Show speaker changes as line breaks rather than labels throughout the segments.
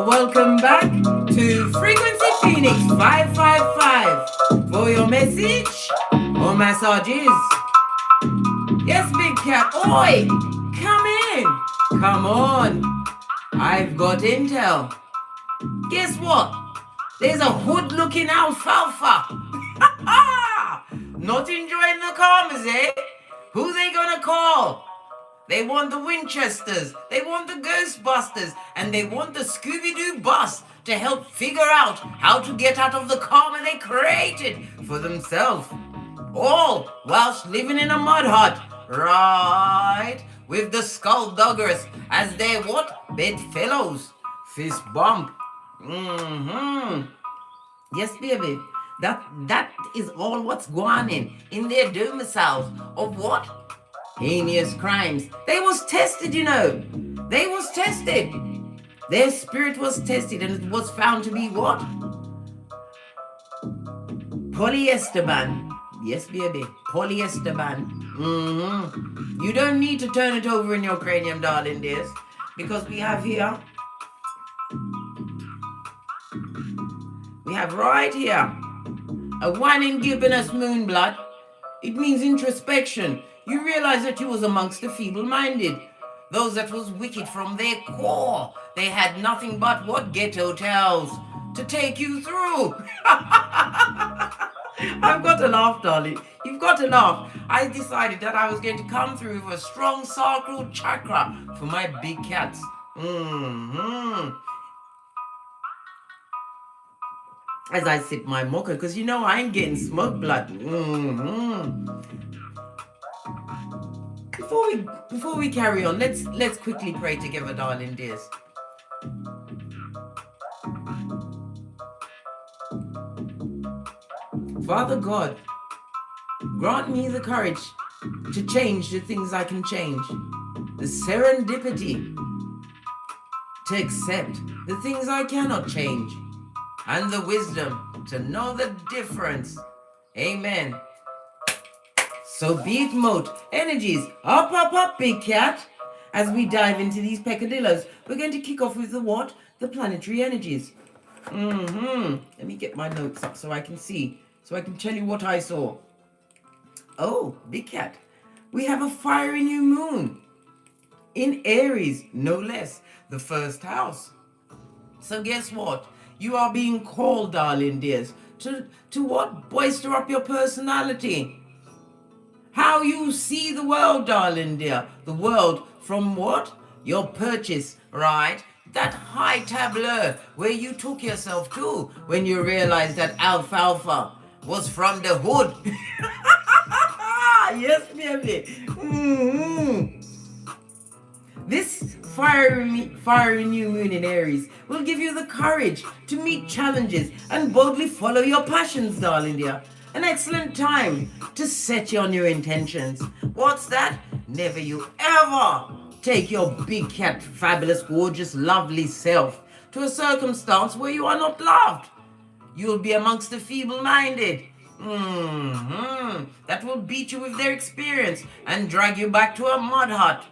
Welcome back to Frequency Phoenix 555 for your message or massages. Yes, Big Cat. Oi, come in. Come on. I've got intel. Guess what? There's a hood-looking Alphalfa. Not enjoying the commas, eh? Who they gonna call? They want the Winchesters, they want the Ghostbusters, and they want the Scooby-Doo bus to help figure out how to get out of the karma they created for themselves. All whilst living in a mud hut, right? With the Skulldoggers as their what? Bedfellows. Fist bump. Yes, baby. That is all what's going on in their domiciles of what? Heinous crimes. They was tested, you know. They was tested. Their spirit was tested and it was found to be what? Polyester ban. Yes, baby. Polyester ban. You don't need to turn it over in your cranium, darling dears, because we have here. We have right here a one in Gibbonus moon blood. It means introspection. You realize that you was amongst the feeble-minded, those that was wicked from their core. They had nothing but what? Ghetto tales to take you through. I've got to laugh, darling. You've got to laugh. I decided that I was going to come through with a strong sacral chakra for my big cats. As I sip my mocha, because you know I ain't getting smoke blood. Before we carry on, let's quickly pray together, darling dears. Father God, grant me the courage to change the things I can change, the serendipity to accept the things I cannot change, and the wisdom to know the difference. Amen. So be it, moat energies. Up, big cat. As we dive into these peccadillos, we're going to kick off with the what? The planetary energies. Let me get my notes up so I can see, so I can tell you what I saw. Oh, big cat. We have a fiery new moon in Aries, no less, the first house. So guess what? You are being called, darling dears, to what? Bolster up your personality. How you see the world, darling dear. The world from what? Your purchase, right? That high tableau where you took yourself to when you realized that Alphalfa was from the hood. Yes, baby. This fiery new moon in Aries will give you the courage to meet challenges and boldly follow your passions, darling dear. An excellent time to set you on your intentions. What's that? Never you ever take your big cat, fabulous, gorgeous, lovely self to a circumstance where you are not loved. You'll be amongst the feeble-minded. That will beat you with their experience and drag you back to a mud hut.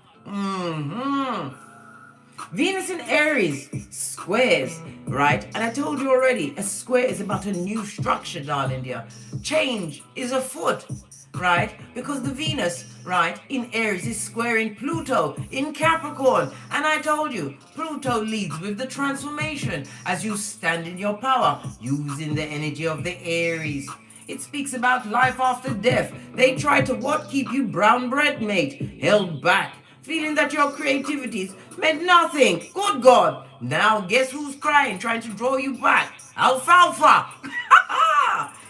Venus in Aries squares, right? And I told you already, a square is about a new structure, darling dear. Change is afoot, right? Because the Venus, right, in Aries is squaring Pluto in Capricorn. And I told you, Pluto leads with the transformation as you stand in your power, using the energy of the Aries. It speaks about life after death. They try to what? Keep you brown bread, mate, held back, feeling that your creativities meant nothing. Good God. Now guess who's crying, trying to draw you back? Alphalfa.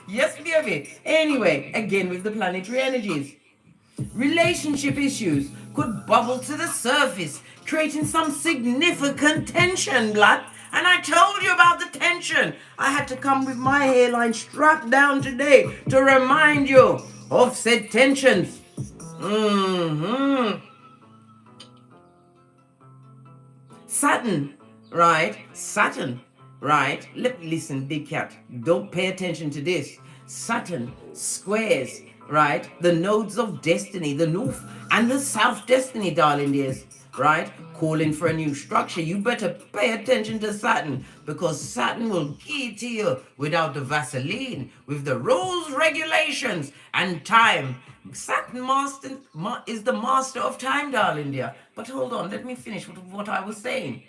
Yes, baby. Anyway, again with the planetary energies. Relationship issues could bubble to the surface, creating some significant tension, blood. And I told you about the tension. I had to come with my hairline strapped down today to remind you of said tensions. Saturn, right? Listen, big cat, don't pay attention to this. Saturn squares, right? The nodes of destiny, the north and the south destiny, darling dears. right? Calling for a new structure. You better pay attention to Saturn, because Saturn will give it to you without the Vaseline, with the rules, regulations, and time. Saturn is the master of time, darling dear. But hold on, let me finish with what I was saying.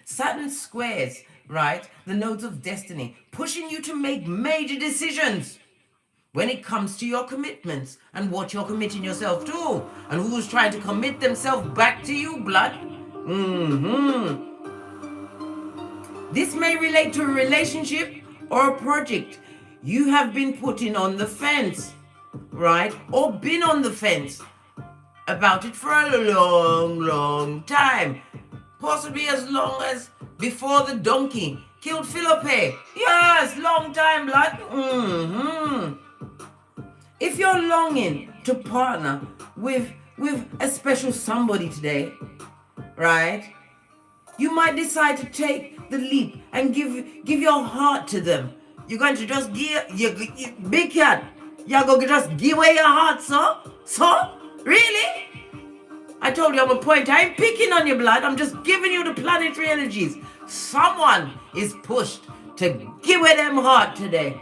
Saturn squares, right, the nodes of destiny, pushing you to make major decisions when it comes to your commitments and what you're committing yourself to, and who's trying to commit themselves back to you, blood. This may relate to a relationship or a project you have been putting on the fence, right? Or been on the fence about it for a long time. Possibly as long as before the donkey killed Philippe. Yes, long time, blood. If you're longing to partner with a special somebody today, right? You might decide to take the leap and give your heart to them. You're going to just give, big cat, you're going to just give away your heart, so? Really? I told you I'm a point. I ain't picking on your blood. I'm just giving you the planetary energies. Someone is pushed to give away them heart today.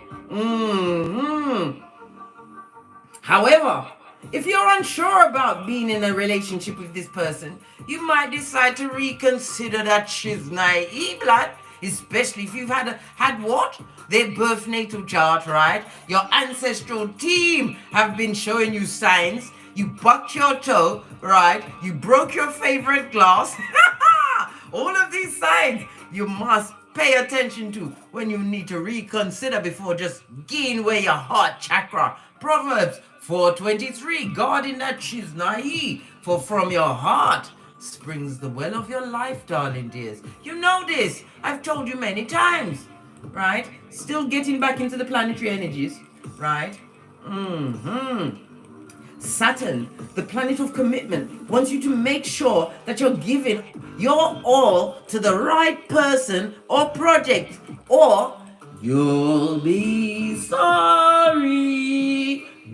However, if you're unsure about being in a relationship with this person, you might decide to reconsider that she's naive, blood. Especially if you've had what? Their birth natal chart, right? Your ancestral team have been showing you signs. You bucked your toe, right? You broke your favorite glass. All of these signs you must pay attention to when you need to reconsider before just giving away your heart chakra. Proverbs 4:23, guarding that she's naive, for from your heart springs the well of your life, darling dears. You know this. I've told you many times, right? Still getting back into the planetary energies, right? Saturn, the planet of commitment, wants you to make sure that you're giving your all to the right person or project, or you'll be sorry.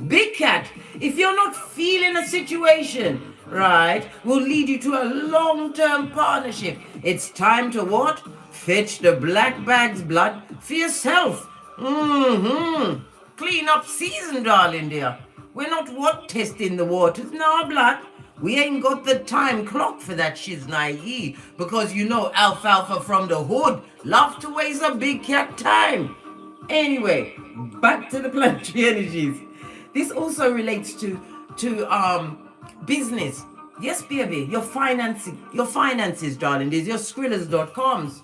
Big cat, if you're not feeling a situation, right, will lead you to a long-term partnership, it's time to what? Fetch the black bags, blood, for yourself. Clean up season, darling dear. We're not what testing the waters, no, blood. We ain't got the time clock for that she's naive, because you know Alphalfa from the hood love to waste a big cat time. Anyway, back to the planetary energies. This also relates to business. Yes, baby, your finances, darling. These your skrillers.coms.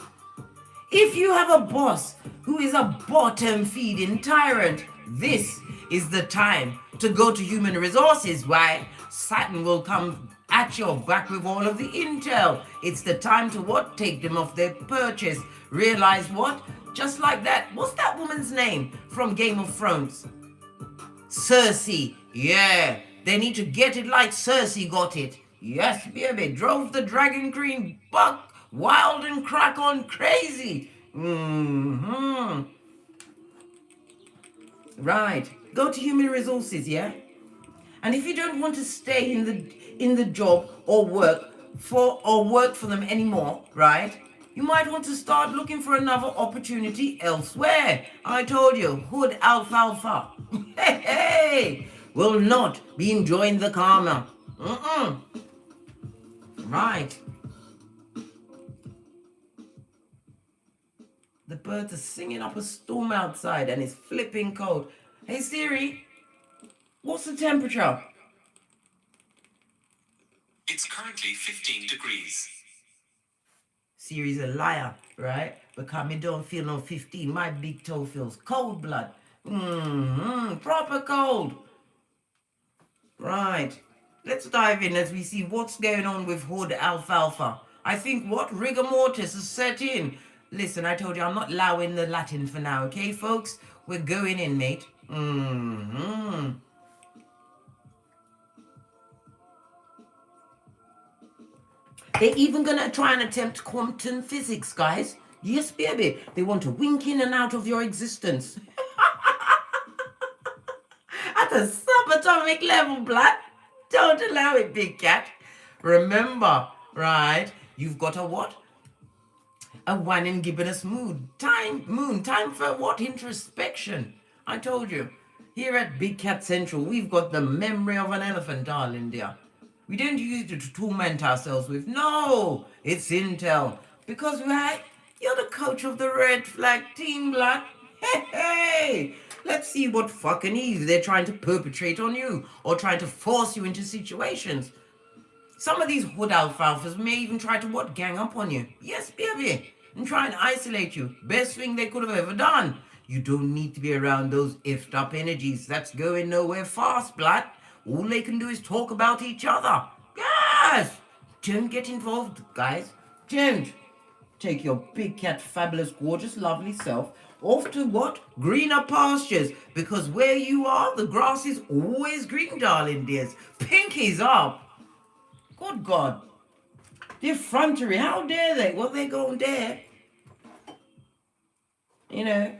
If you have a boss who is a bottom-feeding tyrant, this is the time to go to human resources. Why? Saturn will come at your back with all of the intel. It's the time to what? Take them off their purchase. Realize what? Just like that. What's that woman's name from Game of Thrones? Cersei. Yeah, they need to get it like Cersei got it. Yes, baby, drove the Dragon Queen buck wild and crack on crazy. Right, go to human resources, yeah? And if you don't want to stay in the job or work for them anymore, right? You might want to start looking for another opportunity elsewhere. I told you, hood Alphalfa. Hey, will not be enjoying the karma. Right. The birds are singing up a storm outside and it's flipping cold. Hey Siri, what's the temperature?
It's currently 15 degrees.
Siri's a liar, right? Because me don't feel no 15. My big toe feels cold, blood. Proper cold. Right. Let's dive in as we see what's going on with Hood Alphalfa. I think what? Rigor mortis has set in. Listen, I told you I'm not allowing the Latin for now, okay, folks? We're going in, mate. They're even going to try and attempt quantum physics, guys. Yes, baby. They want to wink in and out of your existence. At a subatomic level, blood. Don't allow it, big cat. Remember, right? You've got a what? A one in gibbonous mood. Time for what? Introspection. I told you. Here at Big Cat Central, we've got the memory of an elephant, darling dear. We don't use it to torment ourselves with. No, it's intel. Because you're the coach of the red flag team, blood. Hey, hey! Let's see what fucking eve they're trying to perpetrate on you or trying to force you into situations. Some of these hood alfalfas may even try to what? Gang up on you. Yes, baby. And try and isolate you. Best thing they could have ever done. You don't need to be around those effed up energies. That's going nowhere fast, blood. All they can do is talk about each other. Yes! Don't get involved, guys. Don't. Take your big cat, fabulous, gorgeous, lovely self off to what? Greener pastures. Because where you are, the grass is always green, darling dears. Pinkies up. Good God. The effrontery. How dare they? What they gonna dare? You know.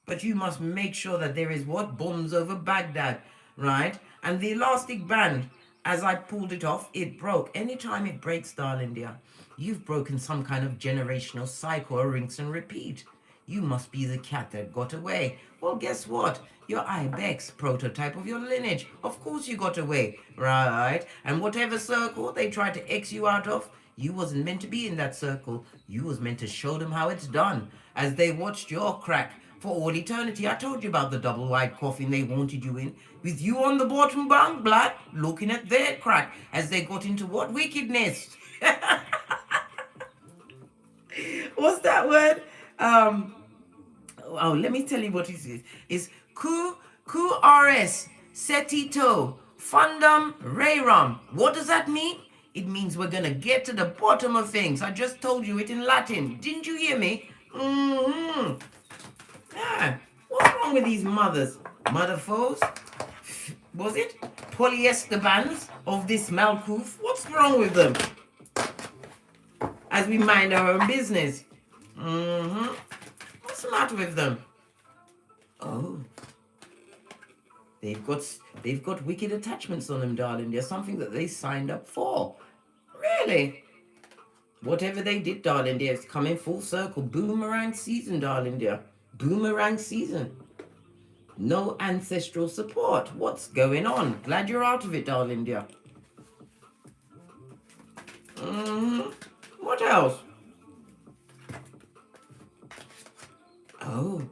But you must make sure that there is what? Bombs over Baghdad. Right? And the elastic band, as I pulled it off, it broke. Anytime it breaks, darling dear, you've broken some kind of generational cycle or rinse and repeat. You must be the cat that got away. Well, guess what? Your Ibex, prototype of your lineage. Of course you got away, right? And whatever circle they tried to X you out of, you wasn't meant to be in that circle. You was meant to show them how it's done. As they watched your crack for all eternity. I told you about the double white coffin they wanted you in. With you on the bottom bunk, blood, looking at their crack as they got into what? Wickedness. What's that word? Let me tell you what it is. It's QRS Setito Fundum Rerum. What does that mean? It means we're gonna get to the bottom of things. I just told you it in Latin. Didn't you hear me? Yeah. What's wrong with these mothers? Mother foes? Was it? Polyester bands of this Malkuth? What's wrong with them? As we mind our own business. What's the matter with them? Oh. They've got wicked attachments on them, darling. There's something that they signed up for. Really? Whatever they did, darling dear, it's coming full circle. Boomerang season, darling dear. Boomerang season. No ancestral support. What's going on? Glad you're out of it, darling dear. What else? Oh.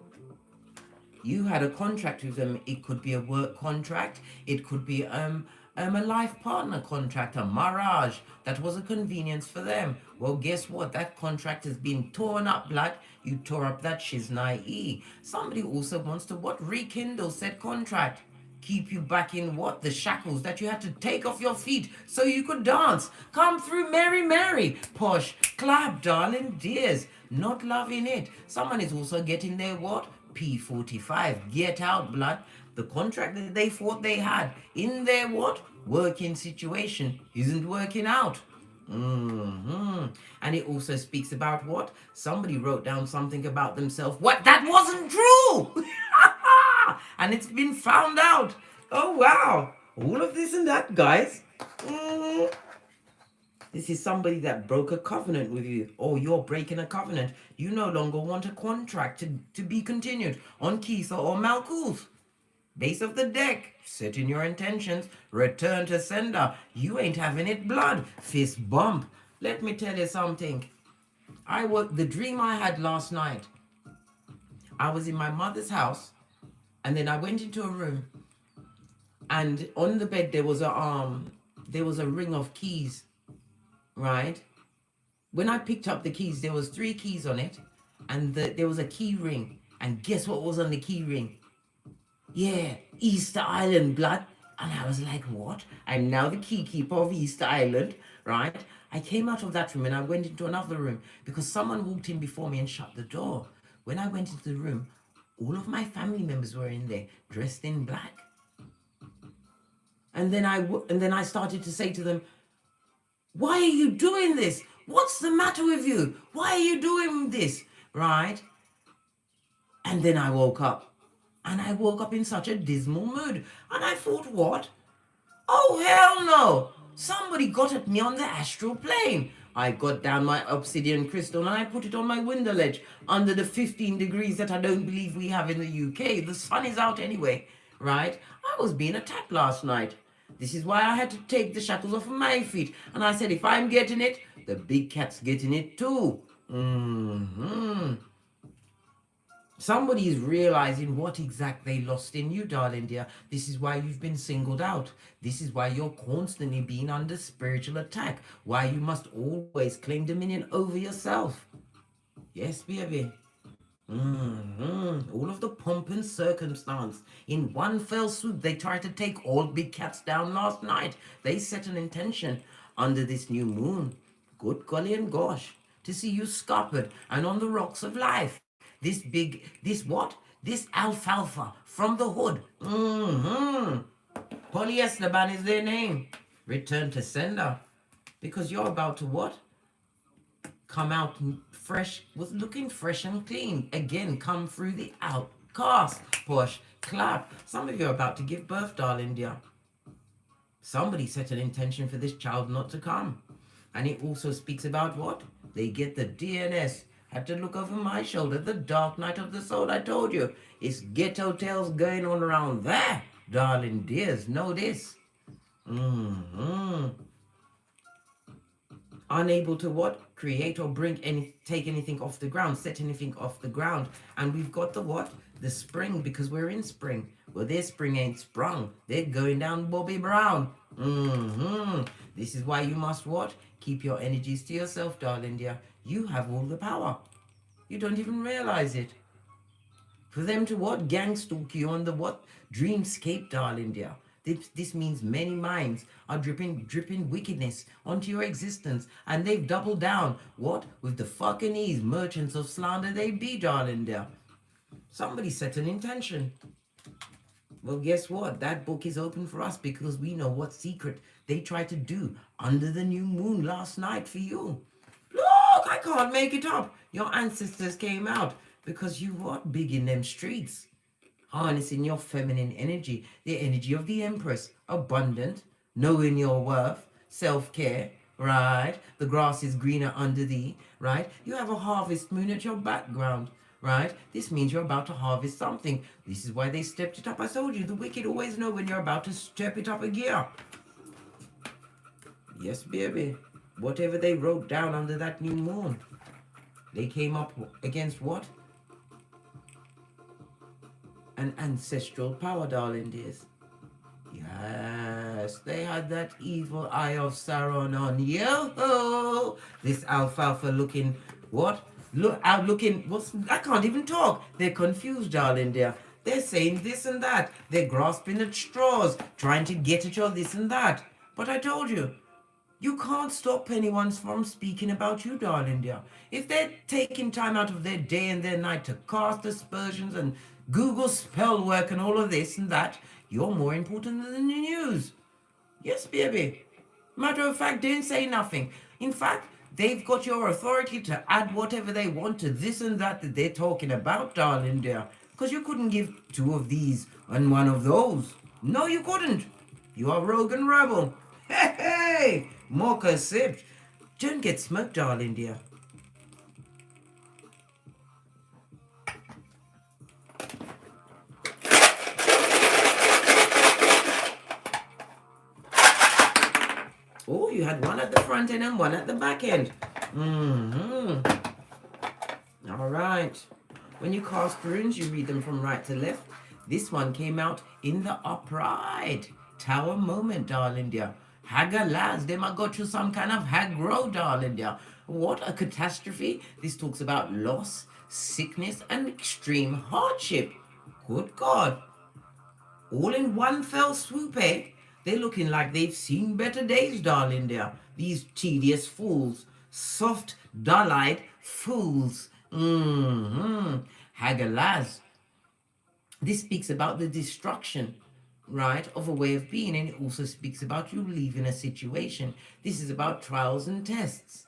You had a contract with them. It could be a work contract. It could be a life partner contract, a marriage. That was a convenience for them. Well, guess what? That contract has been torn up, blood. You tore up that shiznai. Somebody also wants to what? Rekindle said contract. Keep you back in what? The shackles that you had to take off your feet so you could dance. Come through, Mary, Mary. Posh, clap, darling dears. Not loving it. Someone is also getting their what? P45. Get out, blood. The contract that they thought they had in their what? Working situation isn't working out. And it also speaks about what? Somebody wrote down something about themselves. What? That wasn't true! And it's been found out. Oh, wow. All of this and that, guys. This is somebody that broke a covenant with you, or you're breaking a covenant. You no longer want a contract to be continued on Keitha or Malkuth. Base of the deck, set in your intentions, return to sender. You ain't having it, blood. Fist bump. Let me tell you something. The dream I had last night, I was in my mother's house, and then I went into a room, and on the bed there was a ring of keys. Right? When I picked up the keys, there was 3 keys on it, and there was a key ring. And guess what was on the key ring? Yeah, Easter Island, blood. And I was like, what? I'm now the key keeper of Easter Island, right? I came out of that room and I went into another room because someone walked in before me and shut the door. When I went into the room, all of my family members were in there, dressed in black. And then I started to say to them, why are you doing this? What's the matter with you? Why are you doing this? Right? And then I woke up. And I woke up in such a dismal mood. And I thought, what? Oh, hell no! Somebody got at me on the astral plane. I got down my obsidian crystal and I put it on my window ledge under the 15 degrees that I don't believe we have in the UK. The sun is out anyway, right? I was being attacked last night. This is why I had to take the shackles off of my feet. And I said, if I'm getting it, the big cat's getting it too. Somebody is realizing what exact they lost in you, darling dear. This is why you've been singled out. This is why you're constantly being under spiritual attack. Why you must always claim dominion over yourself. Yes, baby. All of the pomp and circumstance. In one fell swoop, they tried to take all big cats down last night. They set an intention under this new moon. Good golly and gosh. To see you scuppered and on the rocks of life. This what? This alfalfa from the hood. Polyester ban is their name. Return to sender. Because you're about to what? Come out fresh, with looking fresh and clean. Again, come through the outcast. Push, clap. Some of you are about to give birth, darling dear. Somebody set an intention for this child not to come. And it also speaks about what? They get the DNS. Had to look over my shoulder. The dark night of the soul, I told you. It's ghetto tales going on around there. Darling dears, know this. Unable to what? Create or take anything off the ground, set anything off the ground. And we've got the what? The spring, because we're in spring. Well, their spring ain't sprung. They're going down Bobby Brown. This is why you must what? Keep your energies to yourself, darling dear. You have all the power. You don't even realize it. For them to what? Gang stalk you on the what? Dreamscape, darling dear. This means many minds are dripping wickedness onto your existence. And they've doubled down. What? With the fucking ease, merchants of slander they be, darling dear. Somebody set an intention. Well, guess what? That book is open for us because we know what secret they tried to do under the new moon last night for you. Look, I can't make it up. Your ancestors came out because you what? Big in them streets. Harnessing your feminine energy, the energy of the Empress, abundant, knowing your worth, self-care, right? The grass is greener under thee, right? You have a harvest moon at your background, right? This means you're about to harvest something. This is why they stepped it up. I told you, the wicked always know when you're about to step it up a gear. Yes, baby. Whatever they wrote down under that new moon, they came up against what? An ancestral power, darling dears. Yes, they had that evil eye of Sauron on you. This alfalfa looking, what? Look out looking, I can't even talk. They're confused, darling dear. They're saying this and that. They're grasping at straws, trying to get at your this and that. But I told you, you can't stop anyone from speaking about you, darling dear. If they're taking time out of their day and their night to cast aspersions and Google spell work and all of this and that, you're more important than the news. Yes, baby. Matter of fact, don't say nothing. In fact, they've got your authority to add whatever they want to this and that they're talking about, darling dear. Because you couldn't give 2 of these and 1 of those. No, you couldn't. You are rogue and rebel. Hey, mocha sipped. Don't get smoked, darling dear. Oh, you had 1 at the front end and 1 at the back end. All right. When you cast runes, you read them from right to left. This one came out in the upright. Tower moment, darling dear. Hagger lads, they might go through some kind of hag-grow, darling dear. What a catastrophe. This talks about loss, sickness, and extreme hardship. Good God. All in one fell swoop, eh? They're looking like they've seen better days, darling dear. These tedious fools. Soft, dull-eyed fools. Hagalaz. This speaks about the destruction, right, of a way of being, and it also speaks about you leaving a situation. This is about trials and tests.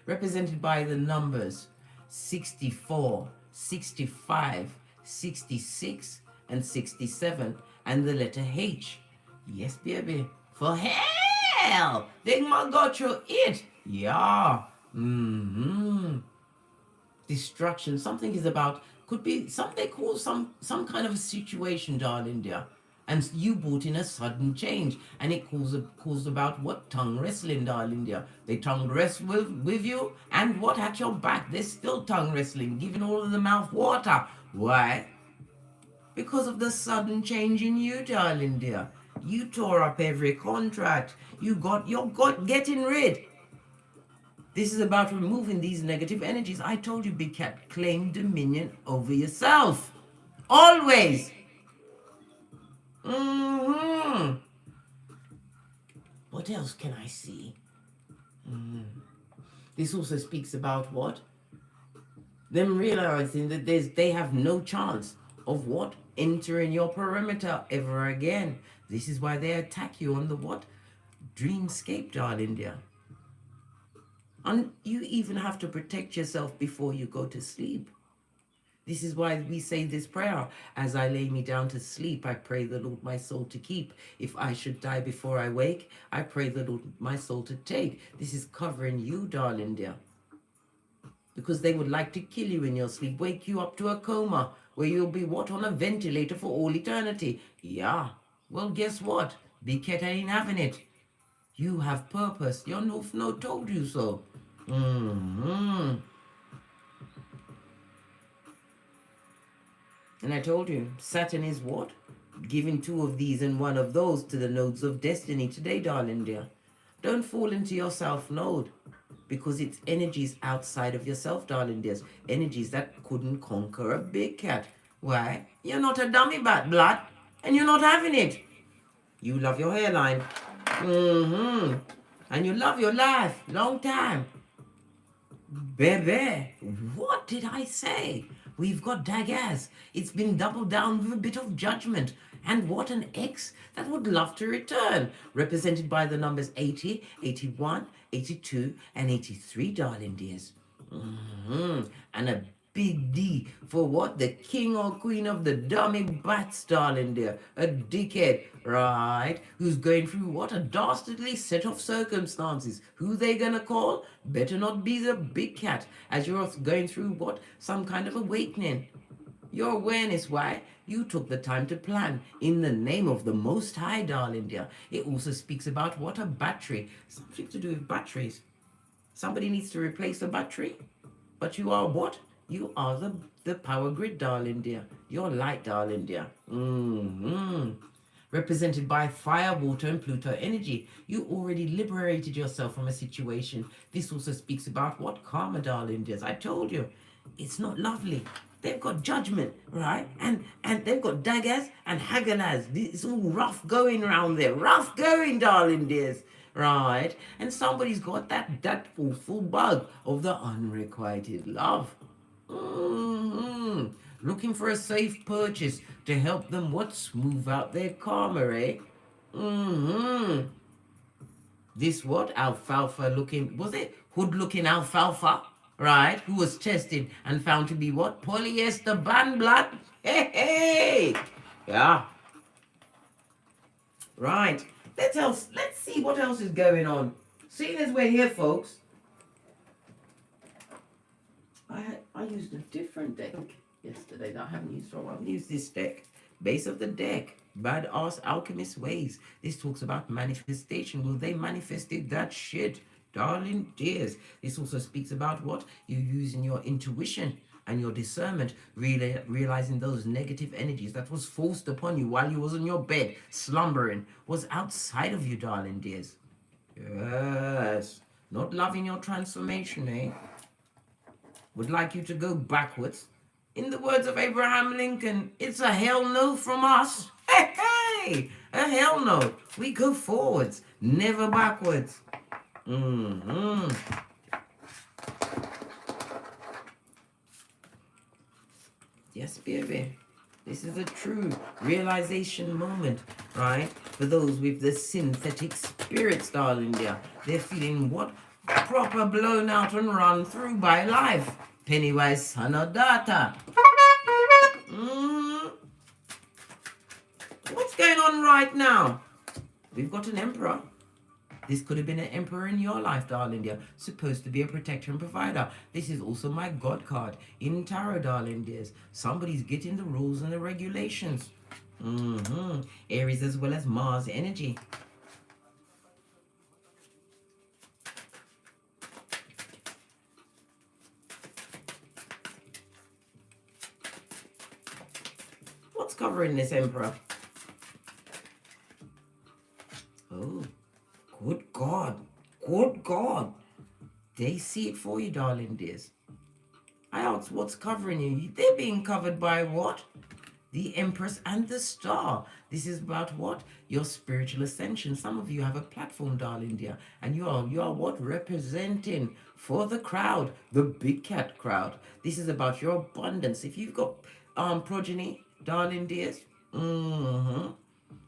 Represented by the numbers 64, 65, 66, and 67. and the letter H. Yes, baby. For hell! They might go through it. Yeah. Destruction. Something is about, could be something called some kind of a situation, darling dear. And you brought in a sudden change, and it caused about what? Tongue wrestling, darling dear. They tongue wrestle with you, and what at your back? They're still tongue wrestling, giving all of the mouth water. Why? Because of the sudden change in you, darling dear. You tore up every contract. You're getting rid. This is about removing these negative energies. I told you, Big Cat, claim dominion over yourself. Always. What else can I see? This also speaks about what? Them realizing that they have no chance of what? Entering your perimeter ever again. This is why they attack you on the what? Dreamscape, darling dear. And you even have to protect yourself before you go to sleep. This is why we say this prayer. As I lay me down to sleep, I pray the Lord my soul to keep. If I should die before I wake, I pray the Lord my soul to take. This is covering you, darling dear. Because they would like to kill you in your sleep, wake you up to a coma, where you'll be what? On a ventilator for all eternity. Yeah. Well, guess what? Big Cat ain't having it. You have purpose. Your North Node told you so. And I told you, Saturn is what? Giving 2 of these and 1 of those to the nodes of destiny today, darling dear. Don't fall into your self node, because it's energies outside of yourself, darling dears. Energies that couldn't conquer a Big Cat. Why? You're not a dummy bat, blood, and you're not having it. You love your hairline. And you love your life. Long time. Baby, what did I say? We've got daggers. It's been doubled down with a bit of judgment. And what an X that would love to return. Represented by the numbers 80, 81, 82, and 83, darling dears. And a big D for what? The king or queen of the dummy bats, darling dear. A dickhead, right? Who's going through what? A dastardly set of circumstances. Who they gonna call? Better not be the Big Cat, as you're going through what? Some kind of awakening. Your awareness, why? You took the time to plan in the name of the Most High, darling dear. It also speaks about what? A battery. Something to do with batteries. Somebody needs to replace the battery. But you are what? You are the power grid, darling dear. You're light, darling dear. Represented by fire, water, and Pluto energy. You already liberated yourself from a situation. This also speaks about what? Karma, darling dears. I told you, it's not lovely. They've got judgment, right? And they've got daggers and haggalas. It's all rough going around there. Rough going, darling dears. Right? And somebody's got that awful bug of the unrequited love. Looking for a safe purchase to help them what? Smooth out their karma, eh? This what? Alphalfa looking, was it? Hood looking alfalfa, right? Who was tested and found to be what? Polyester band blood. Hey! Yeah. Right. Let's see what else is going on. Seeing as we're here, folks. I used a different deck yesterday that I haven't used for a while. I've used this deck. Base of the deck. Badass Alchemist Ways. This talks about manifestation. Well, they manifested that shit. Darling dears. This also speaks about what? You using your intuition and your discernment, realizing those negative energies that was forced upon you while you was on your bed, slumbering, was outside of you, darling dears. Yes. Not loving your transformation, eh? Would like you to go backwards. In the words of Abraham Lincoln, it's a hell no from us. Hey, a hell no. We go forwards, never backwards. Yes, baby. This is a true realization moment, right? For those with the synthetic spirits, darling dear. They're feeling what? Proper blown out and run through by life. Pennywise son or daughter. What's What's going on right now? We've got an emperor. This could have been an emperor in your life, darling dear. Supposed to be a protector and provider. This is also my God card in tarot, darling dears. Somebody's getting the rules and the regulations. Aries as well as Mars energy. What's covering this emperor? Oh, good God. Good God. They see it for you, darling dears. I asked what's covering you. They're being covered by what? The Empress and the Star. This is about what? Your spiritual ascension. Some of you have a platform, darling dear, and you are what? Representing for the crowd, the big cat crowd. This is about your abundance. If you've got progeny, darling dears,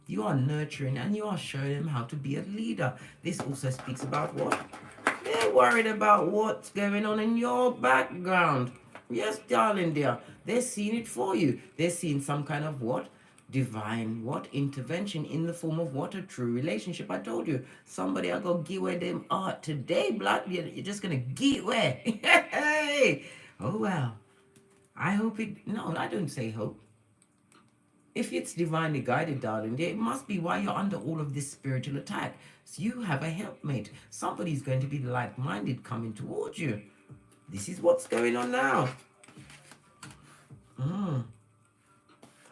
you are nurturing and you are showing them how to be a leader. This also speaks about what? They're worried about what's going on in your background. Yes, darling dear. They're seeing it for you. They're seeing some kind of what? Divine what? Intervention in the form of what? A true relationship. I told you. Somebody are going to give where them are today, blood. You're just going to get where. Hey! Oh, well. I hope it... No, I don't say hope. If it's divinely guided, darling, it must be why you're under all of this spiritual attack. So you have a helpmate. Somebody's going to be like-minded coming towards you. This is what's going on now.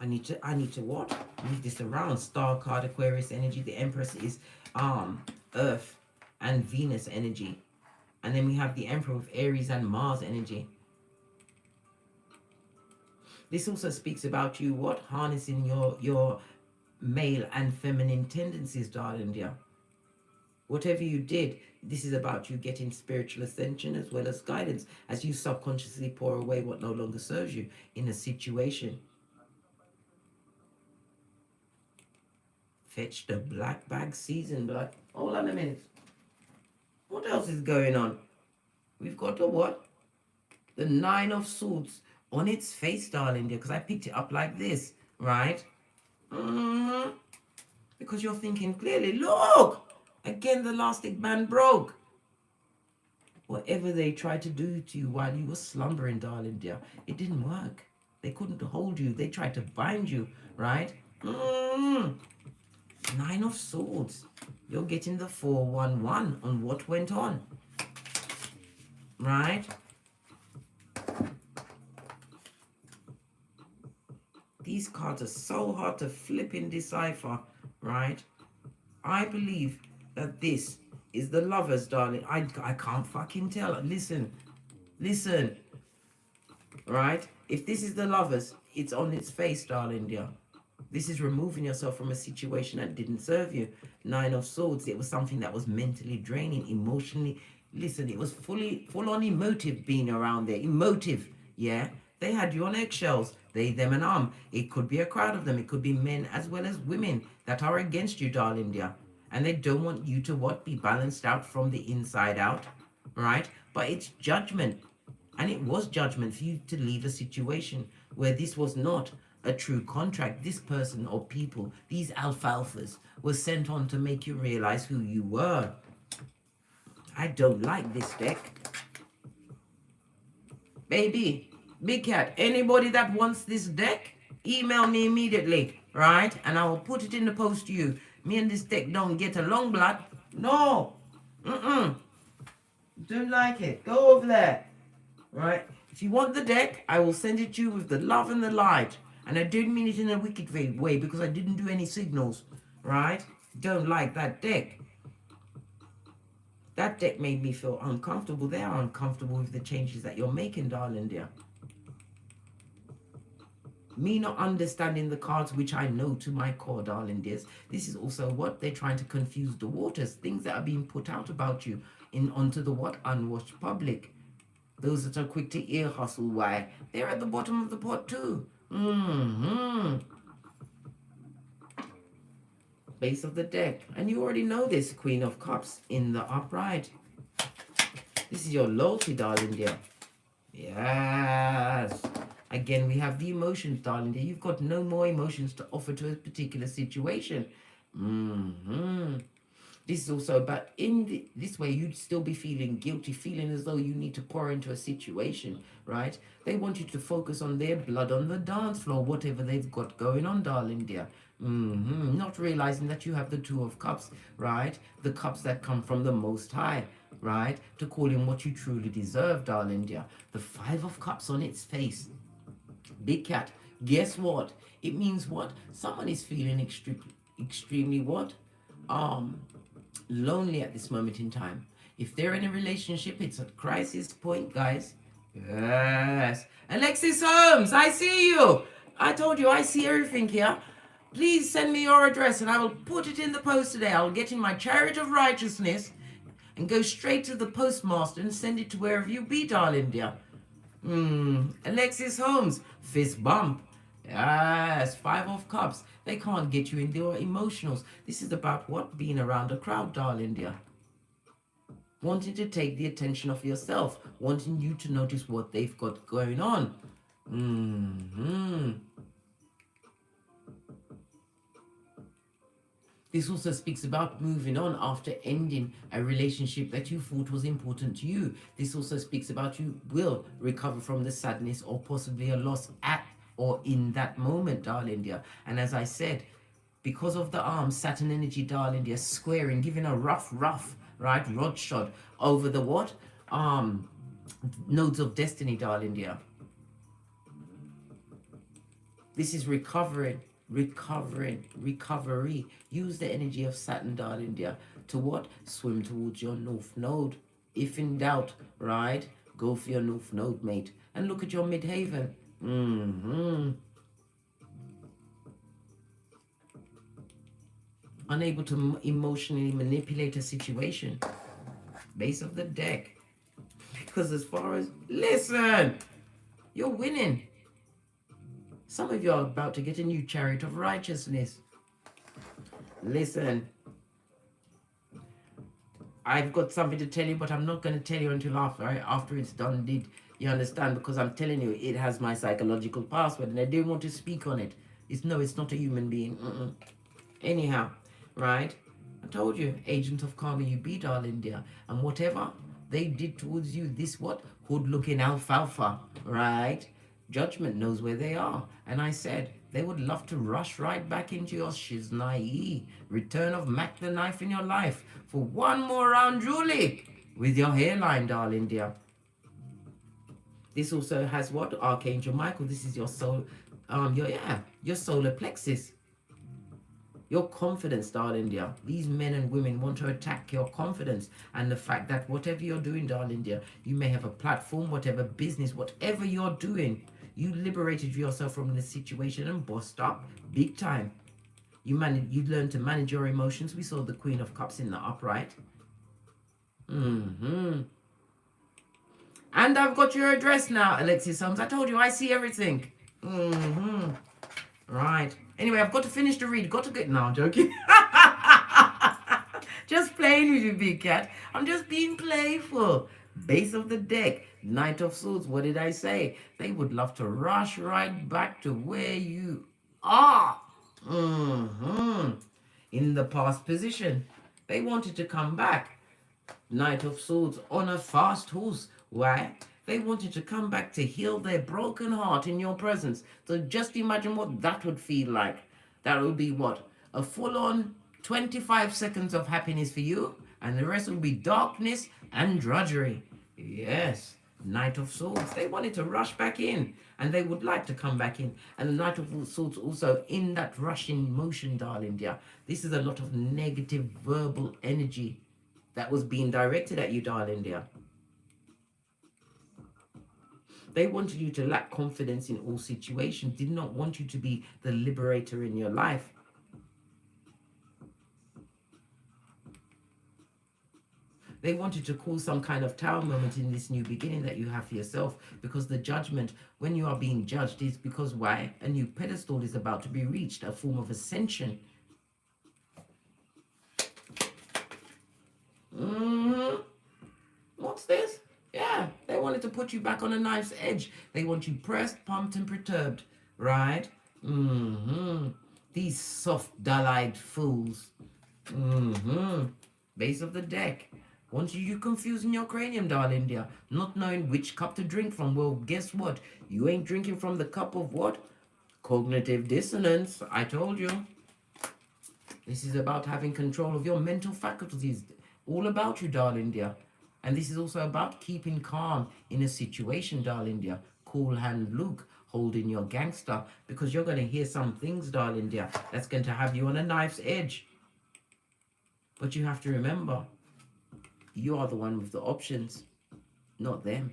I need to what? Move this around. Star card, Aquarius energy. The Empress is Earth and Venus energy. And then we have the Emperor with Aries and Mars energy. This also speaks about you, what? Harnessing your male and feminine tendencies, darling dear. Whatever you did, this is about you getting spiritual ascension as well as guidance as you subconsciously pour away what no longer serves you in a situation. Fetch the black bag season, but hold on a minute. What else is going on? We've got the what? The Nine of Swords on its face, darling dear, because I picked it up like this, right? Because you're thinking clearly, look! Again, the elastic band broke. Whatever they tried to do to you while you were slumbering, darling dear, it didn't work. They couldn't hold you. They tried to bind you, right? Nine of Swords. You're getting the 411 on what went on, right? These cards are so hard to flip and decipher, right? I believe that this is the Lovers, darling. I can't fucking tell. Listen, right? If this is the Lovers, it's on its face, darling dear. This is removing yourself from a situation that didn't serve you. Nine of Swords, it was something that was mentally draining, emotionally. Listen, it was full on emotive being around there. Emotive, yeah? They had you on eggshells. They, them, and It could be a crowd of them. It could be men as well as women that are against you, darling dear. And they don't want you to what? Be balanced out from the inside out, right? But it's judgment. And it was judgment for you to leave a situation where this was not a true contract. This person or people, these alfalfas, were sent on to make you realize who you were. I don't like this deck. Baby, Big Cat, anybody that wants this deck, email me immediately, right? And I will put it in the post to you. Me and this deck don't get along, blood. No. Don't like it. Go over there. Right? If you want the deck, I will send it to you with the love and the light. And I didn't mean it in a wicked way because I didn't do any signals. Right? Don't like that deck. That deck made me feel uncomfortable. They are uncomfortable with the changes that you're making, darling dear. Me not understanding the cards, which I know to my core, darling dears. This is also what? They're trying to confuse the waters. Things that are being put out about you onto the what? Unwashed public. Those that are quick to ear hustle, why? They're at the bottom of the pot too. Base of the deck. And you already know this, Queen of Cups in the upright. This is your loyalty, darling dear. Yes. Again, we have the emotions, darling dear. You've got no more emotions to offer to a particular situation. This is also about this way you'd still be feeling guilty, feeling as though you need to pour into a situation, right? They want you to focus on their blood on the dance floor, whatever they've got going on, darling dear. Not realizing that you have the Two of Cups, right? The cups that come from the Most High, right? To call in what you truly deserve, darling dear. The Five of Cups on its face. Big cat, guess what? It means what? Someone is feeling extremely what? Lonely at this moment in time. If they're in a relationship, it's at crisis point, guys. Yes. Alexis Holmes, I see you. I told you I see everything here. Please send me your address and I will put it in the post today. I'll get in my chariot of righteousness and go straight to the postmaster and send it to wherever you be, darling dear. Alexis Holmes, fist bump. Yes, Five of Cups. They can't get you in your emotionals. This is about what? Being around a crowd, darling dear. Wanting to take the attention of yourself. Wanting you to notice what they've got going on. This also speaks about moving on after ending a relationship that you thought was important to you. This also speaks about you will recover from the sadness or possibly a loss at or in that moment, darling dear. And as I said, because of the arms, Saturn energy, darling dear, squaring, giving a rough, right, rod shot over the what? Nodes of destiny, darling dear. This is recovery. Use the energy of Saturn, darling dear, to what? Swim towards your North Node. If in doubt, right, go for your North Node, mate. And look at your midhaven. Unable to emotionally manipulate a situation. Base of the deck. Because as far as... Listen! You're winning. Some of you are about to get a new chariot of righteousness. Listen. I've got something to tell you, but I'm not going to tell you until after, right? After it's done, did you understand? Because I'm telling you, it has my psychological password, and I didn't want to speak on it. It's not a human being. Anyhow, right? I told you, agent of karma you be, darling dear. And whatever they did towards you, this what? Hood-looking alfalfa, right? Judgment knows where they are. And I said, they would love to rush right back into your shiznai. Return of Mac the Knife in your life for one more round, Julie, with your hairline, darling dear. This also has what? Archangel Michael. This is your soul, your solar plexus. Your confidence, darling dear. These men and women want to attack your confidence and the fact that whatever you're doing, darling dear, you may have a platform, whatever business, whatever you're doing, you liberated yourself from the situation and bossed up big time. You learned to manage your emotions. We saw the Queen of Cups in the upright. And I've got your address now, Alexis Holmes. I told you I see everything. Right. Anyway, I've got to finish the read. Got to get... No, I'm joking. Just playing with you, big cat. I'm just being playful. Base of the deck. Knight of Swords. What did I say? They would love to rush right back to where you are. In the past position. They wanted to come back. Knight of Swords on a fast horse. Why? They wanted to come back to heal their broken heart in your presence. So just imagine what that would feel like. That would be what? A full-on 25 seconds of happiness for you, and the rest will be darkness and drudgery. Yes, Knight of Swords. They wanted to rush back in, and they would like to come back in. And the Knight of Swords also in that rushing motion, darling dear. This is a lot of negative verbal energy that was being directed at you, darling dear. They wanted you to lack confidence in all situations, did not want you to be the liberator in your life. They wanted to cause some kind of tower moment in this new beginning that you have for yourself, because the judgment, when you are being judged, is because why? A new pedestal is about to be reached, a form of ascension. What's this? Yeah, they wanted wanted to put you back on a knife's edge. They want you pressed, pumped, and perturbed, right? These soft, dull-eyed fools. Base of the deck. Once you confusing your cranium, darling dear, not knowing which cup to drink from. Well, guess what? You ain't drinking from the cup of what? Cognitive dissonance. I told you. This is about having control of your mental faculties. All about you, darling dear. And this is also about keeping calm in a situation, darling dear. Cool hand Luke, holding your gangster. Because you're going to hear some things, darling dear, that's going to have you on a knife's edge. But you have to remember, you are the one with the options, not them.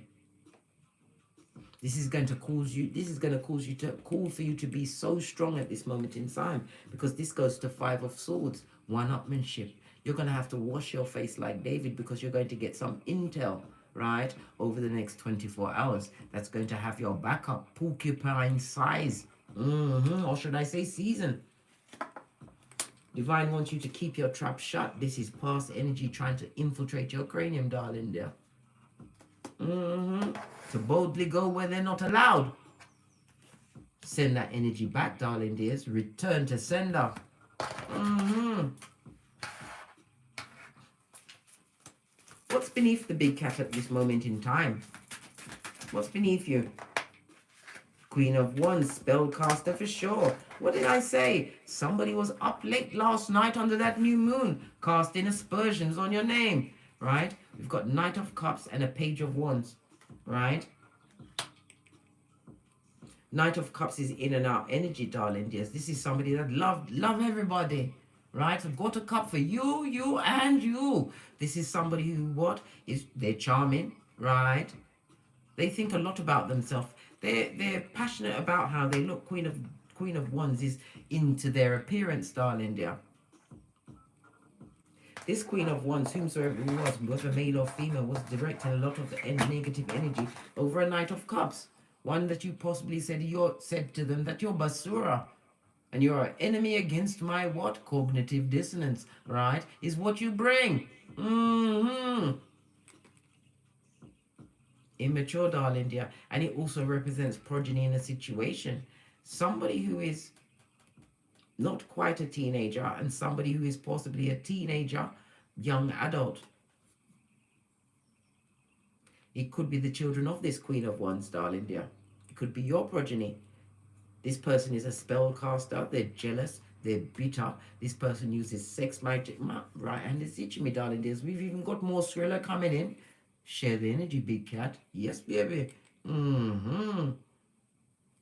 This is going to cause you to call for you to be so strong at this moment in time, because this goes to 5 of Swords, one-upmanship. You're going to have to wash your face like David, because you're going to get some intel, right, over the next 24 hours. That's going to have your backup, porcupine size, or should I say season. Divine wants you to keep your trap shut. This is past energy trying to infiltrate your cranium, darling dear. To boldly go where they're not allowed. Send that energy back, darling dears. Return to sender. What's beneath the big cat at this moment in time? What's beneath you? Queen of Wands, spellcaster for sure. What did I say? Somebody was up late last night under that new moon, casting aspersions on your name, right? We've got Knight of Cups and a Page of Wands, right? Knight of Cups is in and out energy, darling dears. This is somebody that love everybody, right? I've got a cup for you, you, and you. This is somebody who, they're charming, right? They think a lot about themselves. They're passionate about how they look. Queen of Wands is into their appearance, darling dear. This Queen of Wands, whomsoever it was, whether male or female, was directing a lot of the negative energy over a Knight of Cups. One that you possibly said to them that you're basura. And you're an enemy against my what? Cognitive dissonance, right? Is what you bring. Immature, darling dear. And it also represents progeny in a situation. Somebody who is not quite a teenager and somebody who is possibly a teenager, young adult. It could be the children of this Queen of Wands, darling dear. It could be your progeny. This person is a spellcaster. They're jealous. They're bitter. This person uses sex magic. Right hand is itching me, darling dears. We've even got more thriller coming in. Share the energy, big cat. Yes, baby.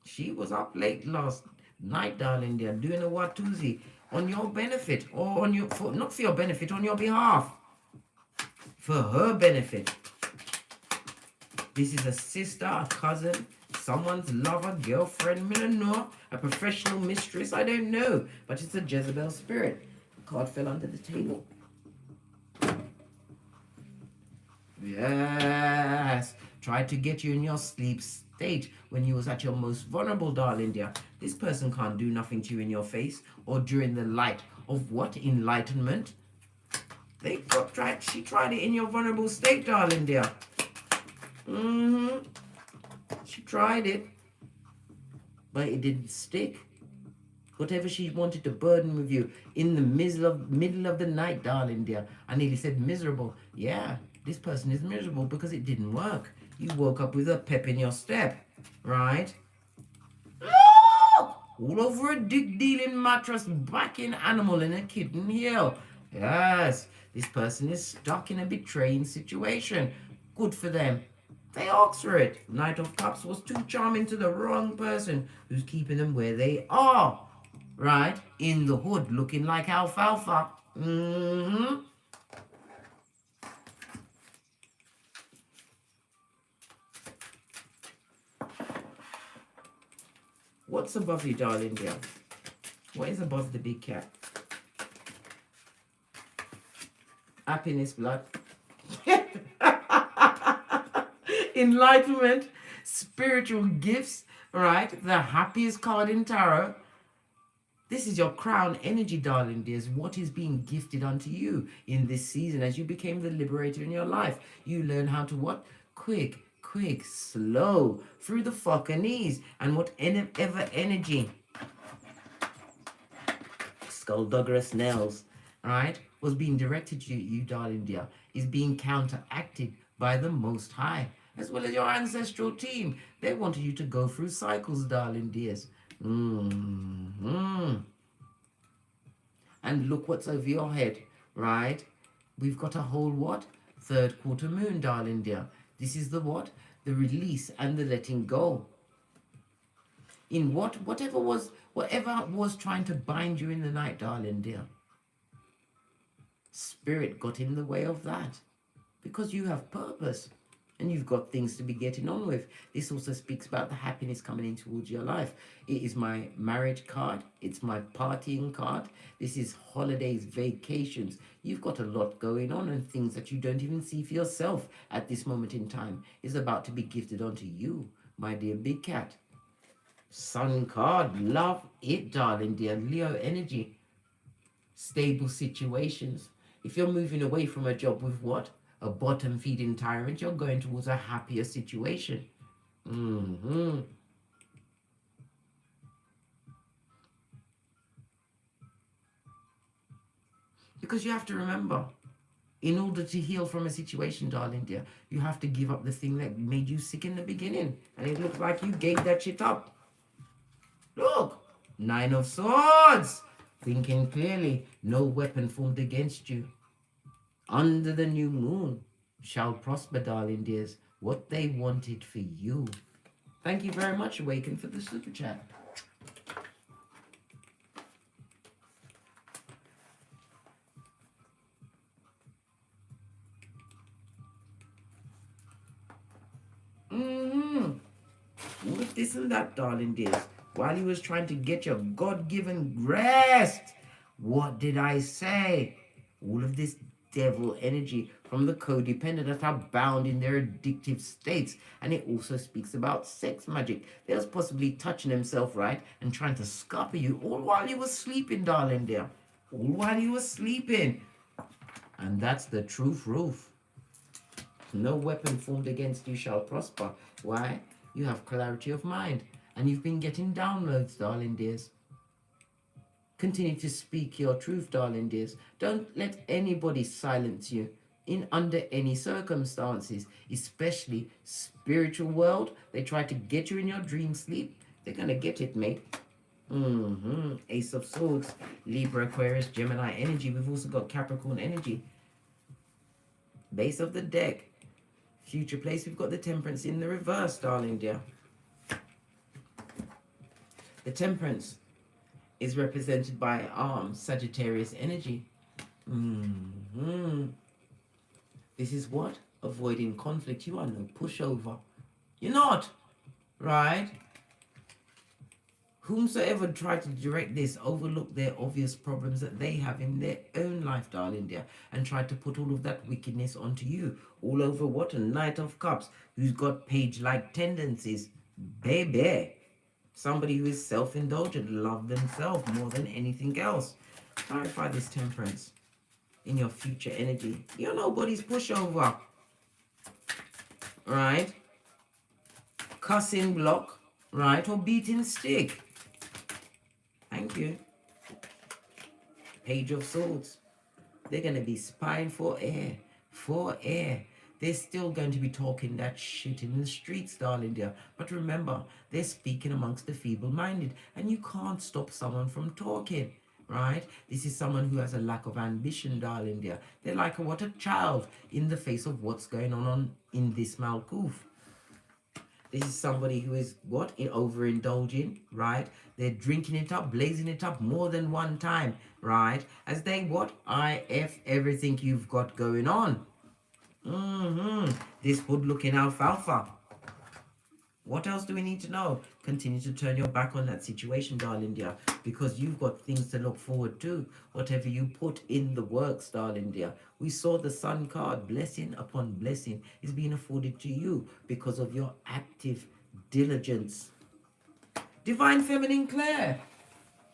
She was up late last night, darling dear, doing a Watusi on your benefit, or on your, not for your benefit, on your behalf. For her benefit. This is a sister, a cousin, someone's lover, girlfriend, millionaire, a professional mistress, I don't know. But it's a Jezebel spirit. Card fell under the table. Yes. Tried to get you in your sleep state when you was at your most vulnerable, darling dear. This person can't do nothing to you in your face or during the light of what? Enlightenment. She tried it in your vulnerable state, darling dear. She tried it, but it didn't stick. Whatever she wanted to burden with you in the middle of the night, darling dear. I nearly said miserable. Yeah, this person is miserable because it didn't work. You woke up with a pep in your step, right? All over a dick-dealing mattress, backing animal in a kitten heel. Yes, this person is stuck in a betraying situation. Good for them. They asked for it. Knight of Cups was too charming to the wrong person who's keeping them where they are. Right? In the hood, looking like Alphalfa. What's above you, darling dear? What is above the big cat? Happiness, blood. Enlightenment, spiritual gifts, right? The happiest card in tarot. This is your crown energy, darling dears. What is being gifted unto you in this season as you became the liberator in your life? You learn how to what? Quick, quick, slow, through the fucking knees. And whatever energy skullduggerous nails, right, was being directed to you, darling dear, is being counteracted by the Most High, as well as your ancestral team. They wanted you to go through cycles, darling dears. And look what's over your head, right? We've got a whole what? Third quarter moon, darling dear. This is the what? The release and the letting go. In whatever was trying to bind you in the night, darling dear. Spirit got in the way of that. Because you have purpose. And you've got things to be getting on with. This also speaks about the happiness coming in towards your life. It is my marriage card. It's my partying card. This is holidays, vacations. You've got a lot going on, and things that you don't even see for yourself at this moment in time is about to be gifted onto you, my dear big cat. Sun card. Love it, darling dear. Leo energy. Stable situations. If you're moving away from a job with what? A bottom feeding tyrant, you're going towards a happier situation. Because you have to remember, in order to heal from a situation, darling dear, you have to give up the thing that made you sick in the beginning. And it looks like you gave that shit up. Look, 9 of Swords. Thinking clearly, no weapon formed against you under the new moon shall prosper, darling dears, what they wanted for you. Thank you very much, Awaken, for the super chat. All of this and that, darling dears, while he was trying to get your God-given rest. What did I say? All of this devil energy from the codependent that are bound in their addictive states. And it also speaks about sex magic. They was possibly touching himself, right, and trying to scupper you all while you were sleeping, darling dear. All while you were sleeping. And that's the truth, Ruth. No weapon formed against you shall prosper. Why? You have clarity of mind. And you've been getting downloads, darling dears. Continue to speak your truth, darling dears. Don't let anybody silence you in under any circumstances, especially spiritual world. They try to get you in your dream sleep. They're going to get it, mate. Ace of Swords, Libra, Aquarius, Gemini energy. We've also got Capricorn energy. Base of the deck. Future place, we've got the Temperance in the reverse, darling dear. The Temperance is represented by Sagittarius energy. This is what? Avoiding conflict. You are no pushover. You're not. Right? Whomsoever tried to direct this overlook their obvious problems that they have in their own life, darling dear, and tried to put all of that wickedness onto you. All over what? A Knight of Cups who's got page-like tendencies. Baby. Somebody who is self-indulgent, love themselves more than anything else. Clarify this, Temperance, in your future energy. You're nobody's pushover. Right? Cussing block, right? Or beating stick. Thank you. Page of Swords. They're going to be spying for air. For air. They're still going to be talking that shit in the streets, darling dear. But remember, they're speaking amongst the feeble-minded. And you can't stop someone from talking, right? This is someone who has a lack of ambition, darling dear. They're like a child in the face of what's going on in this Malkuth. This is somebody who is overindulging, right? They're drinking it up, blazing it up more than one time, right? As they IF everything you've got going on. This hood-looking alfalfa. What else do we need to know? Continue to turn your back on that situation, darling dear, because you've got things to look forward to. Whatever you put in the works, darling dear. We saw the Sun card. Blessing upon blessing is being afforded to you because of your active diligence. Divine Feminine Claire.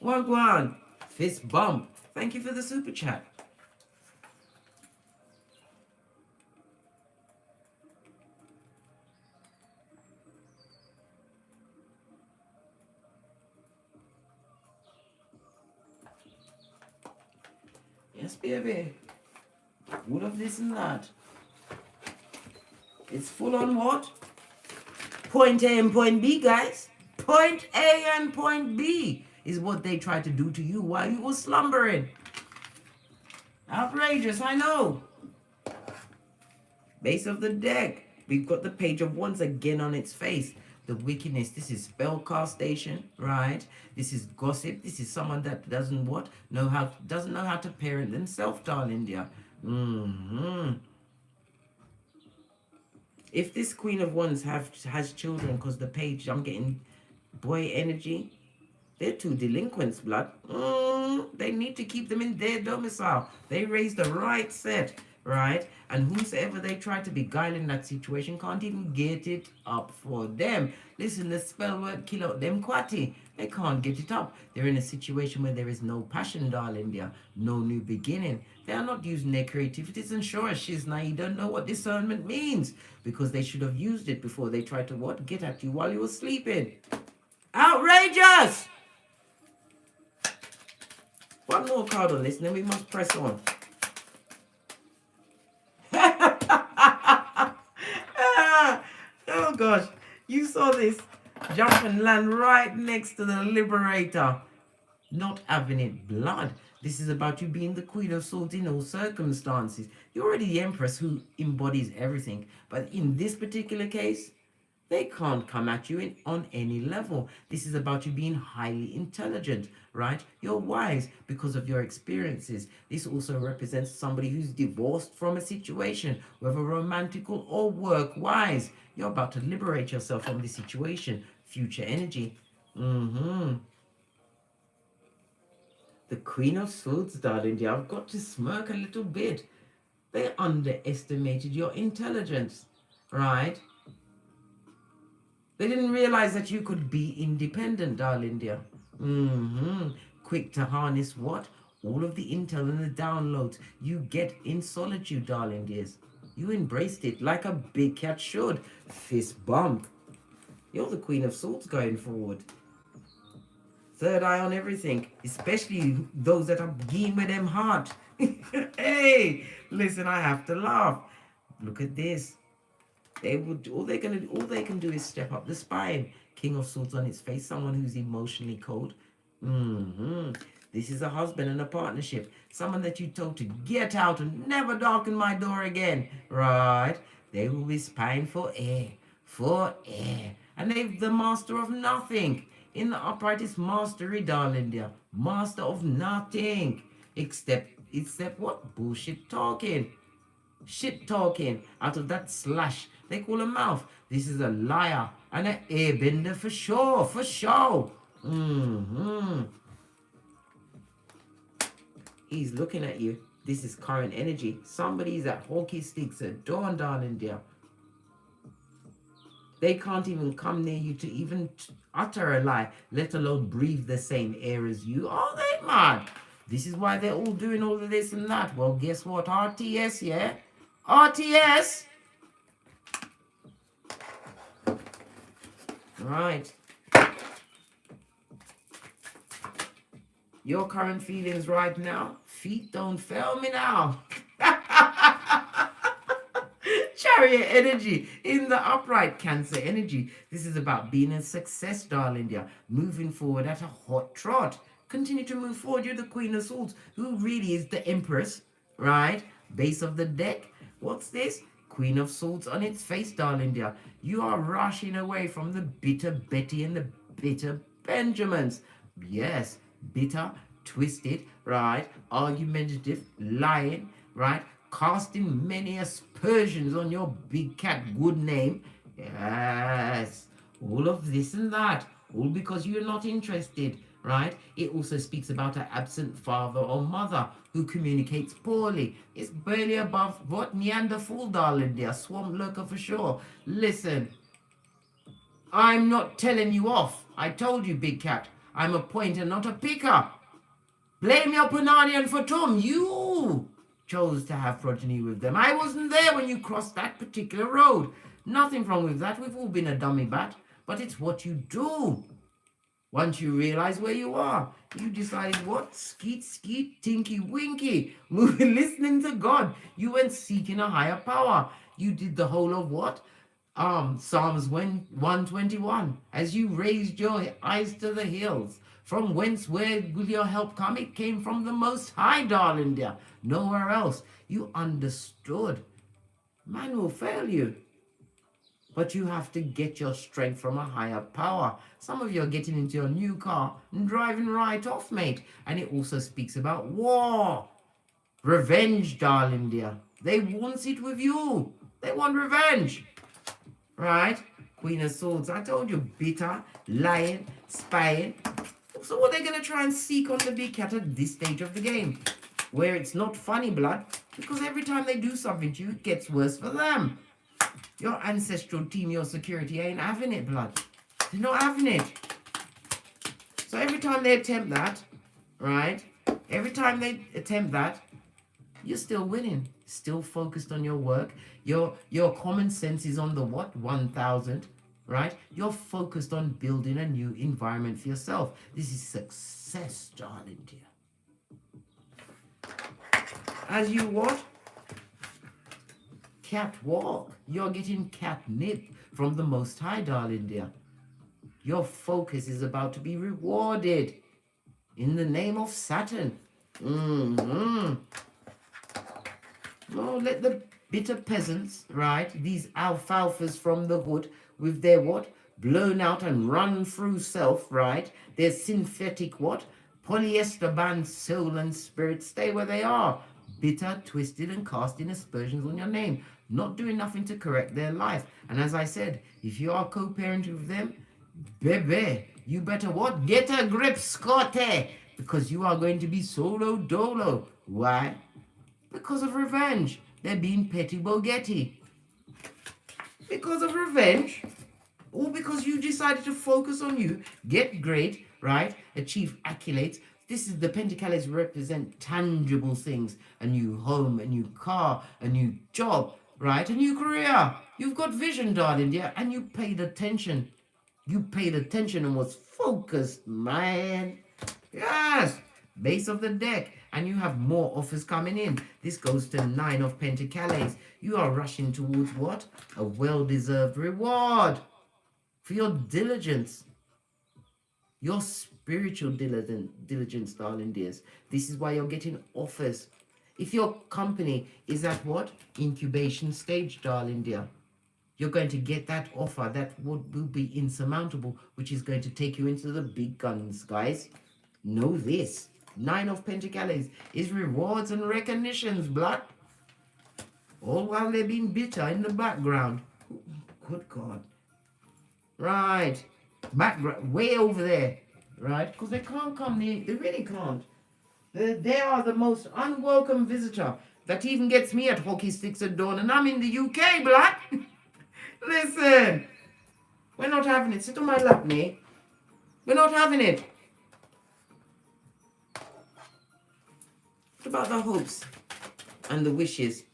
Wagwan. Fist bump. Thank you for the super chat. Yes, baby. All of this and that. It's full on what? Point A and point B, guys. Point A and point B is what they tried to do to you while you were slumbering. Outrageous, I know. Base of the deck. We've got the Page of Wands again on its face. The wickedness. This is spell castation, right? This is gossip. This is someone that doesn't what? Doesn't know how to parent themselves, darling dear. If this Queen of Wands has children, because the Page, I'm getting boy energy. They're two delinquents, blood. They need to keep them in their domicile. They raised the right set, right? And whosoever they try to beguile in that situation can't even get it up for them. Listen, the spell word kill out them quatty. They can't get it up. They're in a situation where there is no passion, darling dear. No new beginning. They are not using their creativity. And sure as she's now, you don't know what discernment means. Because they should have used it before they tried to what? Get at you while you were sleeping. Outrageous! One more card on this, and then we must press on. Oh gosh, you saw this jump and land right next to the Liberator. Not having it, blood. This is about you being the Queen of Swords in all circumstances. You're already the Empress who embodies everything. But in this particular case, they can't come at you on any level. This is about you being highly intelligent, right? You're wise because of your experiences. This also represents somebody who's divorced from a situation, whether romantical or work-wise. You're about to liberate yourself from this situation. Future energy. The Queen of Swords, darling dear. I've got to smirk a little bit. They underestimated your intelligence, right? They didn't realize that you could be independent, darling dear. Quick to harness what? All of the intel and the downloads you get in solitude, darling dears. You embraced it like a big cat should. Fist bump. You're the Queen of Swords going forward. Third eye on everything, especially those that are keen with them heart. Hey, listen, I have to laugh. Look at this. They would all they can do is step up the spine. King of Swords on its face, someone who's emotionally cold. This is a husband and a partnership. Someone that you told to get out and never darken my door again. Right? They will be spying for air. For air. And they're the master of nothing. In the upright is mastery, darling dear. Master of nothing. Except what? Bullshit talking. Shit talking out of that slash they call a mouth. This is a liar and an airbender for sure, for sure. He's looking at you. This is current energy. Somebody's at hockey sticks at dawn, darling dear. They can't even come near you to even utter a lie, let alone breathe the same air as you. Are they mad? This is why they're all doing all of this and that. Well, guess what? RTS, yeah? RTS! Right. Your current feelings right now? Feet don't fail me now. Chariot energy in the upright, Cancer energy. This is about being a success, darling dear. Moving forward at a hot trot. Continue to move forward. You're the Queen of Swords, who really is the Empress, right? Base of the deck. What's this? Queen of Swords on its face, darling dear. You are rushing away from the bitter Betty and the bitter Benjamins. Yes, bitter, twisted, right? Argumentative, lying, right? Casting many aspersions on your big cat good name. Yes, all of this and that. All because you're not interested, right? It also speaks about an absent father or mother who communicates poorly. It's barely above what? Neanderthal, darling dear. Swamp lurker for sure. Listen, I'm not telling you off. I told you, big cat. I'm a pointer, not a picker. Blame your Punani and Fatum. You chose to have progeny with them. I wasn't there when you crossed that particular road. Nothing wrong with that. We've all been a dummy bat. But it's what you do. Once you realize where you are, you decided what? Skeet, skeet, tinky, winky. Moving, listening to God. You went seeking a higher power. You did the whole of what? Psalms 121. As you raised your eyes to the hills, from whence where will your help come? It came from the Most High, darling dear. Nowhere else. You understood. Man will fail you. But you have to get your strength from a higher power. Some of you are getting into your new car and driving right off, mate. And it also speaks about war. Revenge, darling dear. They want it with you. They want revenge. Right? Queen of Swords. I told you, bitter, lying, spying. So what are they going to try and seek on the big cat at this stage of the game? Where it's not funny, blood. Because every time they do something to you, it gets worse for them. Your ancestral team, your security ain't having it, blood. They're not having it. So every time they attempt that, right? Every time they attempt that, you're still winning. Still focused on your work. Your common sense is on the what? 1000, right? You're focused on building a new environment for yourself. This is success, darling dear. As you what? Catwalk. You're getting catnip from the Most High, darling dear. Your focus is about to be rewarded in the name of Saturn. Oh, let the bitter peasants, right? These alfalfas from the hood with their what? Blown out and run through self, right? Their synthetic what? Polyester band soul and spirit stay where they are. Bitter, twisted, and casting aspersions on your name. Not doing nothing to correct their life. And as I said, if you are co-parenting with them, baby, you better what? Get a grip, Scotty. Because you are going to be solo dolo. Why? Because of revenge. They're being petty bogetti. Because of revenge. Or because you decided to focus on you, get great, right? Achieve accolades. This is the Pentacles represent tangible things. A new home, a new car, a new job, right? A new career. You've got vision, darling dear, and you paid attention. You paid attention and was focused, man. Yes. Base of the deck. And you have more offers coming in. This goes to 9 of Pentacles. You are rushing towards what? A well-deserved reward for your diligence. Your spiritual diligence, darling dears. This is why you're getting offers. If your company is at what? Incubation stage, darling dear. You're going to get that offer that will be insurmountable, which is going to take you into the big guns, guys. Know this. 9 of Pentacles is rewards and recognitions, blood. All while they're being bitter in the background. Good God. Right. Background, way over there. Right? Because they can't come near. They really can't. They are the most unwelcome visitor that even gets me at hockey sticks at dawn. And I'm in the UK, blood. Listen. We're not having it. Sit on my lap, mate. We're not having it. What about the hopes and the wishes,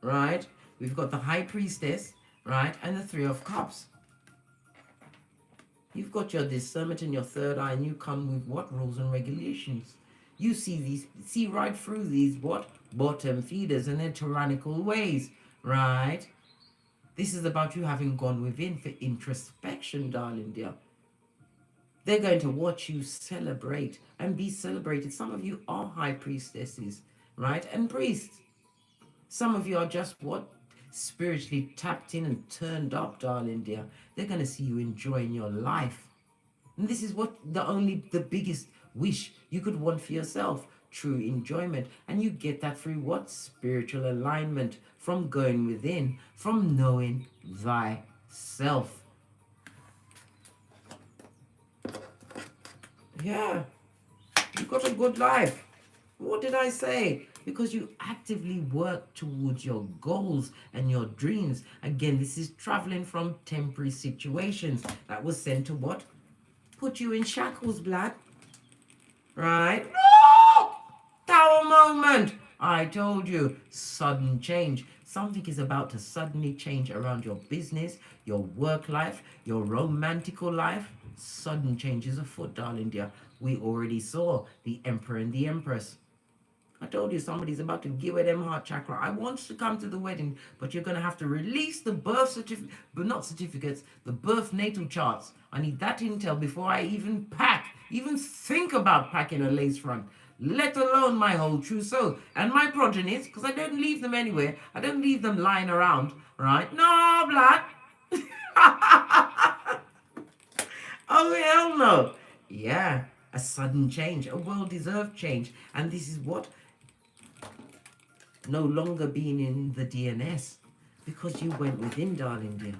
right? We've got the High Priestess, right? And the 3 of Cups. You've got your discernment and your third eye, and you come with what? Rules and regulations. You see right through these what? Bottom feeders and their tyrannical ways, right? This is about you having gone within for introspection, darling dear. They're going to watch you celebrate and be celebrated. Some of you are high priestesses, right? And priests. Some of you are just what? Spiritually tapped in and turned up, darling dear. They're going to see you enjoying your life. And this is what the biggest wish you could want for yourself. True enjoyment. And you get that through what? Spiritual alignment. From going within. From knowing thyself. Yeah, you got a good life. What did I say? Because you actively work towards your goals and your dreams. Again, this is traveling from temporary situations that was sent to what? Put you in shackles, blood. Right? No! Tower moment. I told you. Sudden change. Something is about to suddenly change around your business, your work life, your romantical life. Sudden changes afoot, darling dear. We already saw the Emperor and the Empress. I told you somebody's about to give away them heart chakra. I want to come to the wedding, but you're going to have to release the birth certificate, but not certificates, the birth natal charts. I need that intel before I even pack, even think about packing a lace front, let alone my whole trousseau and my progenies, because I don't leave them anywhere. I don't leave them lying around, right? No, blood. Oh, hell no. Yeah, a sudden change, a well-deserved change. And this is what? No longer being in the DNS, because you went within, darling dear.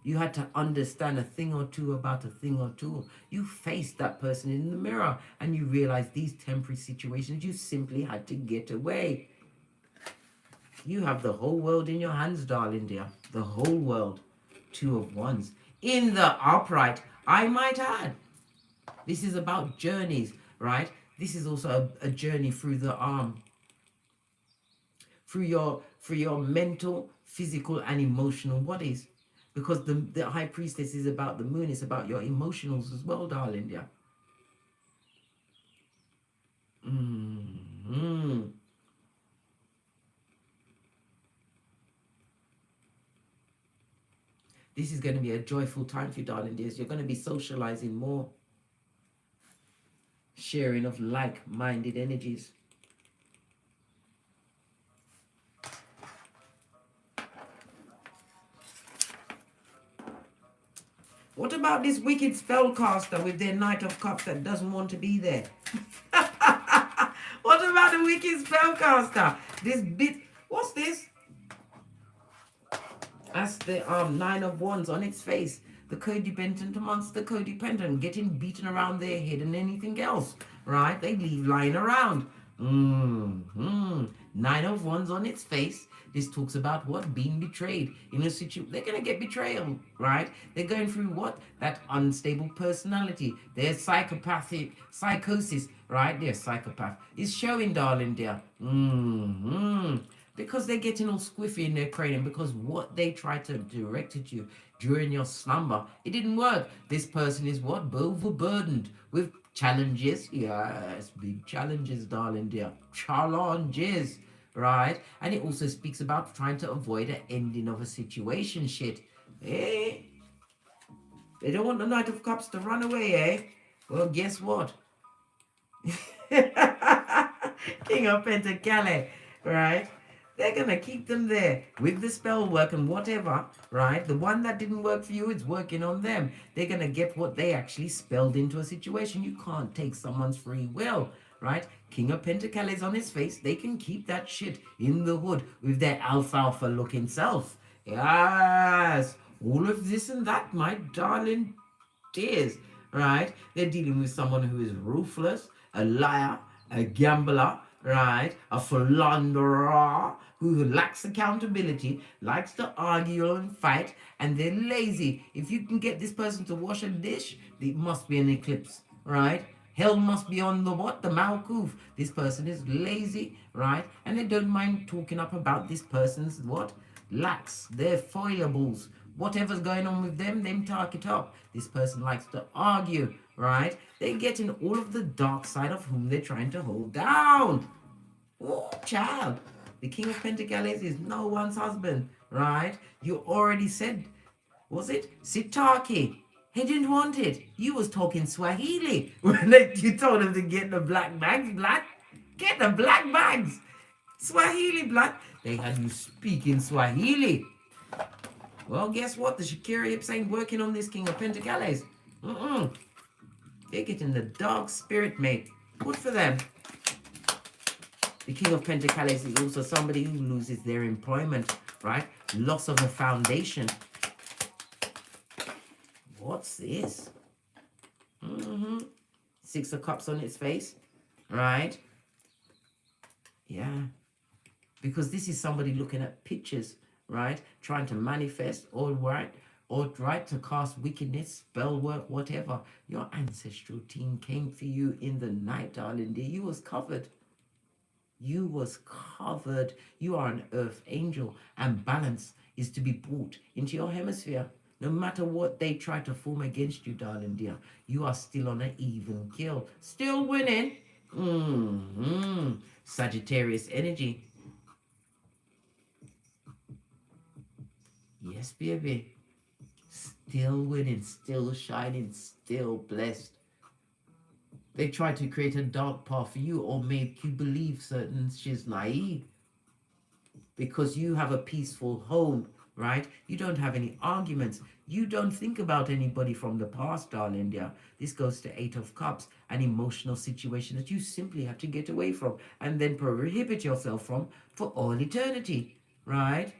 You had to understand a thing or two about a thing or two. You faced that person in the mirror and you realized these temporary situations, you simply had to get away. You have the whole world in your hands, darling dear. The whole world. Two of Wands. In the upright, I might add. This is about journeys, right? This is also a journey through the through your mental, physical, and emotional bodies. Because the High Priestess is about the moon. It's about your emotionals as well, darling. Yeah. This is going to be a joyful time for you, darling dears. You're going to be socializing more. Sharing of like-minded energies. What about this wicked spellcaster with their Knight of Cups that doesn't want to be there? What about the wicked spellcaster? This bit, what's this? That's the Nine of Wands on its face. The codependent amongst the codependent, getting beaten around their head and anything else, right? They leave lying around. Nine of Wands on its face. This talks about what? Being betrayed. In a situation, they're going to get betrayal, right? They're going through what? That unstable personality. Their psychopathic, psychosis, right? Their psychopath is showing, darling dear. Because they're getting all squiffy in their cranium, because what they tried to direct at you during your slumber, it didn't work. This person is what? Overburdened with challenges. Yes, big challenges, darling dear. Challenges, right? And it also speaks about trying to avoid an ending of a situation shit. Eh? They don't want the Knight of Cups to run away, eh? Well, guess what? King of Pentacles, right? They're going to keep them there with the spell work and whatever, right? The one that didn't work for you, it's working on them. They're going to get what they actually spelled into a situation. You can't take someone's free will, right? King of Pentacles on his face. They can keep that shit in the hood with their alfalfa looking self. Yes. All of this and that, my darling dears, right? They're dealing with someone who is ruthless, a liar, a gambler, right? A philanderer who lacks accountability, likes to argue and fight, and they're lazy. If you can get this person to wash a dish, it must be an eclipse, right? Hell must be on the what? The Malkuth. This person is lazy, right? And they don't mind talking up about this person's what? Lacks, their foilables. Whatever's going on with them talk it up. This person likes to argue, right? They're getting all of the dark side of whom they're trying to hold down. Oh, child. The King of Pentacles is no one's husband, right? You already said, was it? Sitaki. He didn't want it. You was talking Swahili when you told him to get the black bags, black. Get the black bags. Swahili, black. They had you speaking Swahili. Well, guess what? The Shakira hips ain't working on this King of Pentacles. They're getting the dark spirit, mate. Good for them. The King of Pentacles is also somebody who loses their employment, right? Loss of a foundation. What's this? Six of Cups on its face, right? Yeah. Because this is somebody looking at pictures, right? Trying to manifest, or right to cast wickedness, spell work, whatever. Your ancestral team came for you in the night, darling dear. You was covered. You was covered. You are an earth angel, and balance is to be brought into your hemisphere. No matter what they try to form against you, darling dear, you are still on an even keel. Still winning. Sagittarius energy. Yes, baby. Still winning, still shining, still blessed. They try to create a dark path for you or make you believe certain shit's naive because you have a peaceful home, right? You don't have any arguments. You don't think about anybody from the past, darling dear. This goes to Eight of Cups, an emotional situation that you simply have to get away from and then prohibit yourself from for all eternity, right?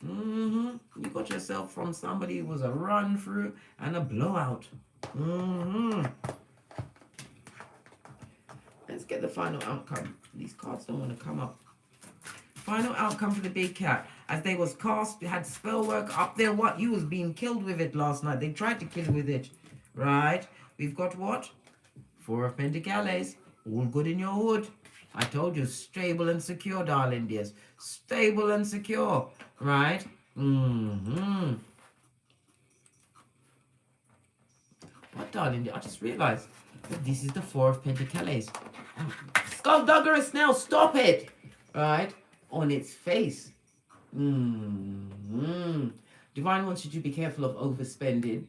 You got yourself from somebody who was a run through and a blowout. Let's get the final outcome. These cards don't want to come up. Final outcome for the big cat. As they was cast, had spell work up there. What? You was being killed with it last night. They tried to kill with it. Right? We've got what? Four of Pentacles. All good in your hood. I told you, stable and secure, darling dears. Stable and secure. Right? What, darling dear? I just realized that this is the Four of Pentacles. Skullduggerous now, stop it! Right? On its face. Divine wants you to be careful of overspending,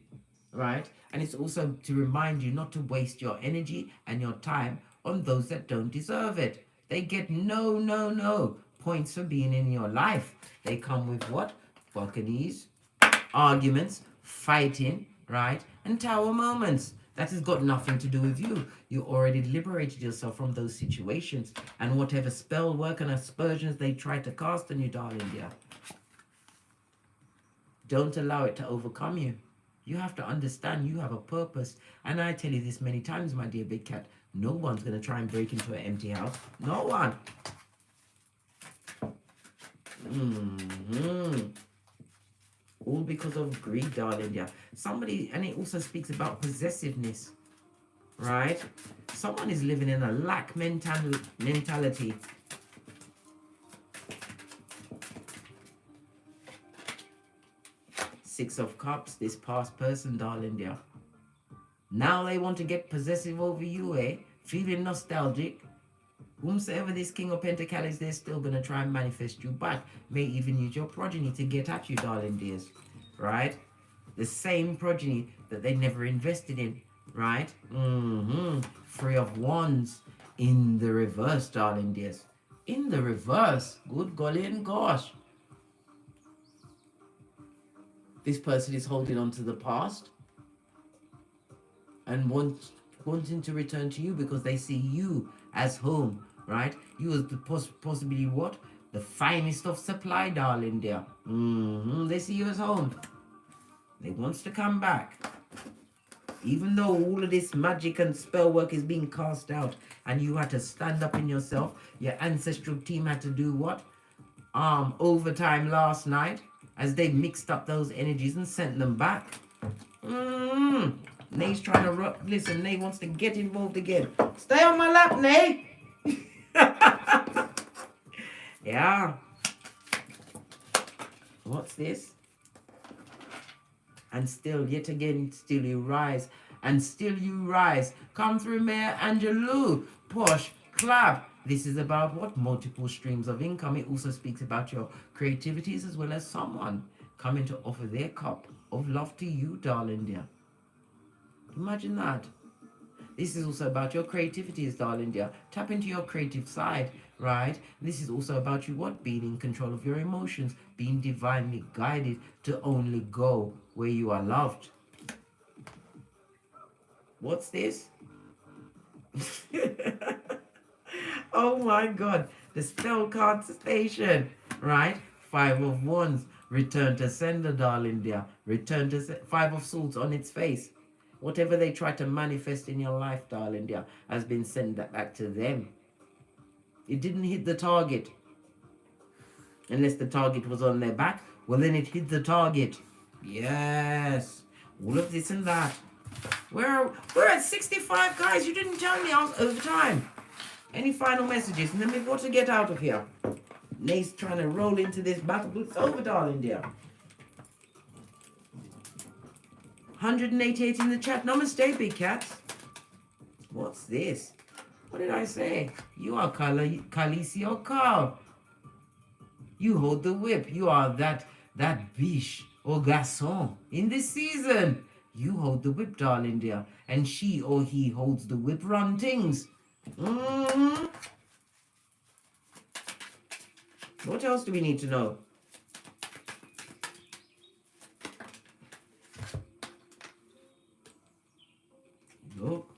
right? And it's also to remind you not to waste your energy and your time on those that don't deserve it. They get no points for being in your life. They come with what? Balconies, arguments, fighting, right? And tower moments. That has got nothing to do with you. You already liberated yourself from those situations. And whatever spell work and aspersions they try to cast on you, darling dear, don't allow it to overcome you. You have to understand you have a purpose. And I tell you this many times, my dear big cat, no one's going to try and break into an empty house. No one. All because of greed, darling dear. Somebody, and it also speaks about possessiveness, right? Someone is living in a lack mentality. Six of Cups, this past person, darling dear. Now they want to get possessive over you, eh? Feeling nostalgic. Whomsoever this King of Pentacles, they're still going to try and manifest you back. May even use your progeny to get at you, darling dears. Right? The same progeny that they never invested in. Right? Three of Wands in the reverse, darling dears. In the reverse. Good golly and gosh. This person is holding on to the past and wanting to return to you because they see you as home, right? You as the possibly what? The finest of supply, darling dear. They see you as home. They wants to come back. Even though all of this magic and spell work is being cast out and you had to stand up in yourself, your ancestral team had to do what? Overtime last night as they mixed up those energies and sent them back. Nay's trying to listen. Nay wants to get involved again. Stay on my lap, Nay. Yeah. What's this? And still, yet again, still you rise. And still you rise. Come through, Mayor Angelou. Push, clap. This is about what? Multiple streams of income. It also speaks about your creativities as well as someone coming to offer their cup of love to you, darling dear. Imagine that. This is also about your creativities, darling dear. Tap into your creative side, right? This is also about you, what? Being in control of your emotions, being divinely guided to only go where you are loved. What's this? Oh my God. The spell card station, right? Five of Wands. Return to sender, darling dear. Return to Five of Swords on its face. Whatever they try to manifest in your life, darling dear, has been sent back to them. It didn't hit the target. Unless the target was on their back. Well, then it hit the target. Yes. All of this and that. We're at 65, guys. You didn't tell me I was over time. Any final messages? And then we've got to get out of here. Nate's trying to roll into this battle, but it's over, darling dear. 188 in the chat. Namaste, big cats. What's this? What did I say? You are Calicio Carl. You hold the whip. You are that biche or garçon in this season. You hold the whip, darling dear. And she or he holds the whip run things. What else do we need to know? Look,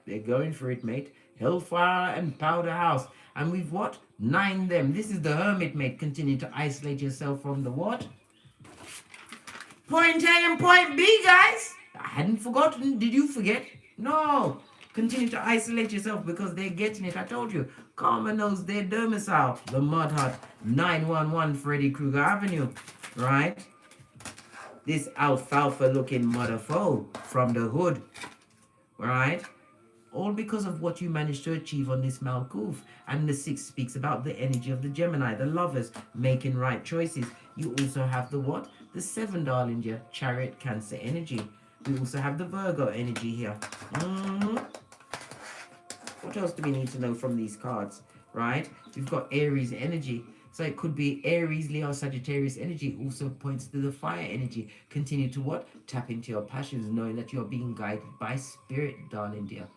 they're going for it, mate. Hellfire and Powder House. And we've what? 9 them. This is the Hermit, mate. Continue to isolate yourself from the what? Point A and point B, guys. I hadn't forgotten. Did you forget? No. Continue to isolate yourself because they're getting it. I told you. Karma knows their domicile. The Mud Hut. 911 Freddy Krueger Avenue. Right? This alfalfa looking motherfucker from the hood. Right? All because of what you managed to achieve on this Malkuth. And the 6 speaks about the energy of the Gemini, the lovers, making right choices. You also have the what? The 7, darling dear, Chariot, Cancer energy. We also have the Virgo energy here. What else do we need to know from these cards? Right? We've got Aries energy. So it could be Aries, Leo, Sagittarius energy. Also points to the fire energy. Continue to what? Tap into your passions, knowing that you're being guided by spirit, darling dear.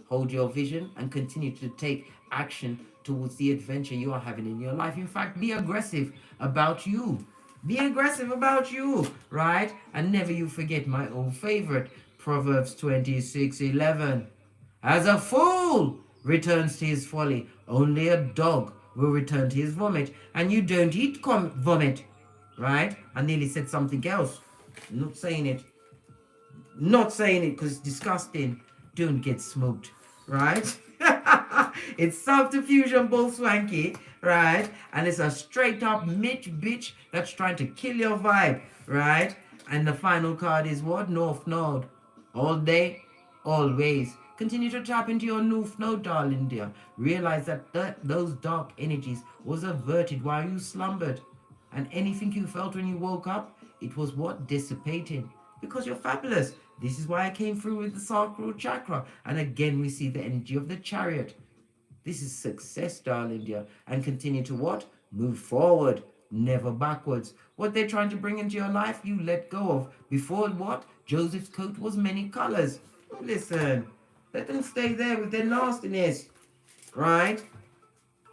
Hold your vision and continue to take action towards the adventure you are having in your life. In fact, be aggressive about you. Be aggressive about you, right? And never you forget my old favorite, Proverbs 26:11. As a fool returns to his folly, only a dog will return to his vomit. And you don't eat vomit, right? I nearly said something else. I'm not saying it. Not saying it because it's disgusting. Don't get smoked, right? It's subterfuge on both swanky, right? And it's a straight up Mitch bitch that's trying to kill your vibe, right? And the final card is what? North Node. All day, always. Continue to tap into your North Node, darling dear. Realize that those dark energies was averted while you slumbered. And anything you felt when you woke up, it was what? Dissipating. Because you're fabulous. This is why I came through with the sacral chakra. And again, we see the energy of the Chariot. This is success, darling dear. And continue to what? Move forward, never backwards. What they're trying to bring into your life, you let go of. Before what? Joseph's coat was many colors. Listen, let them stay there with their nastiness, right?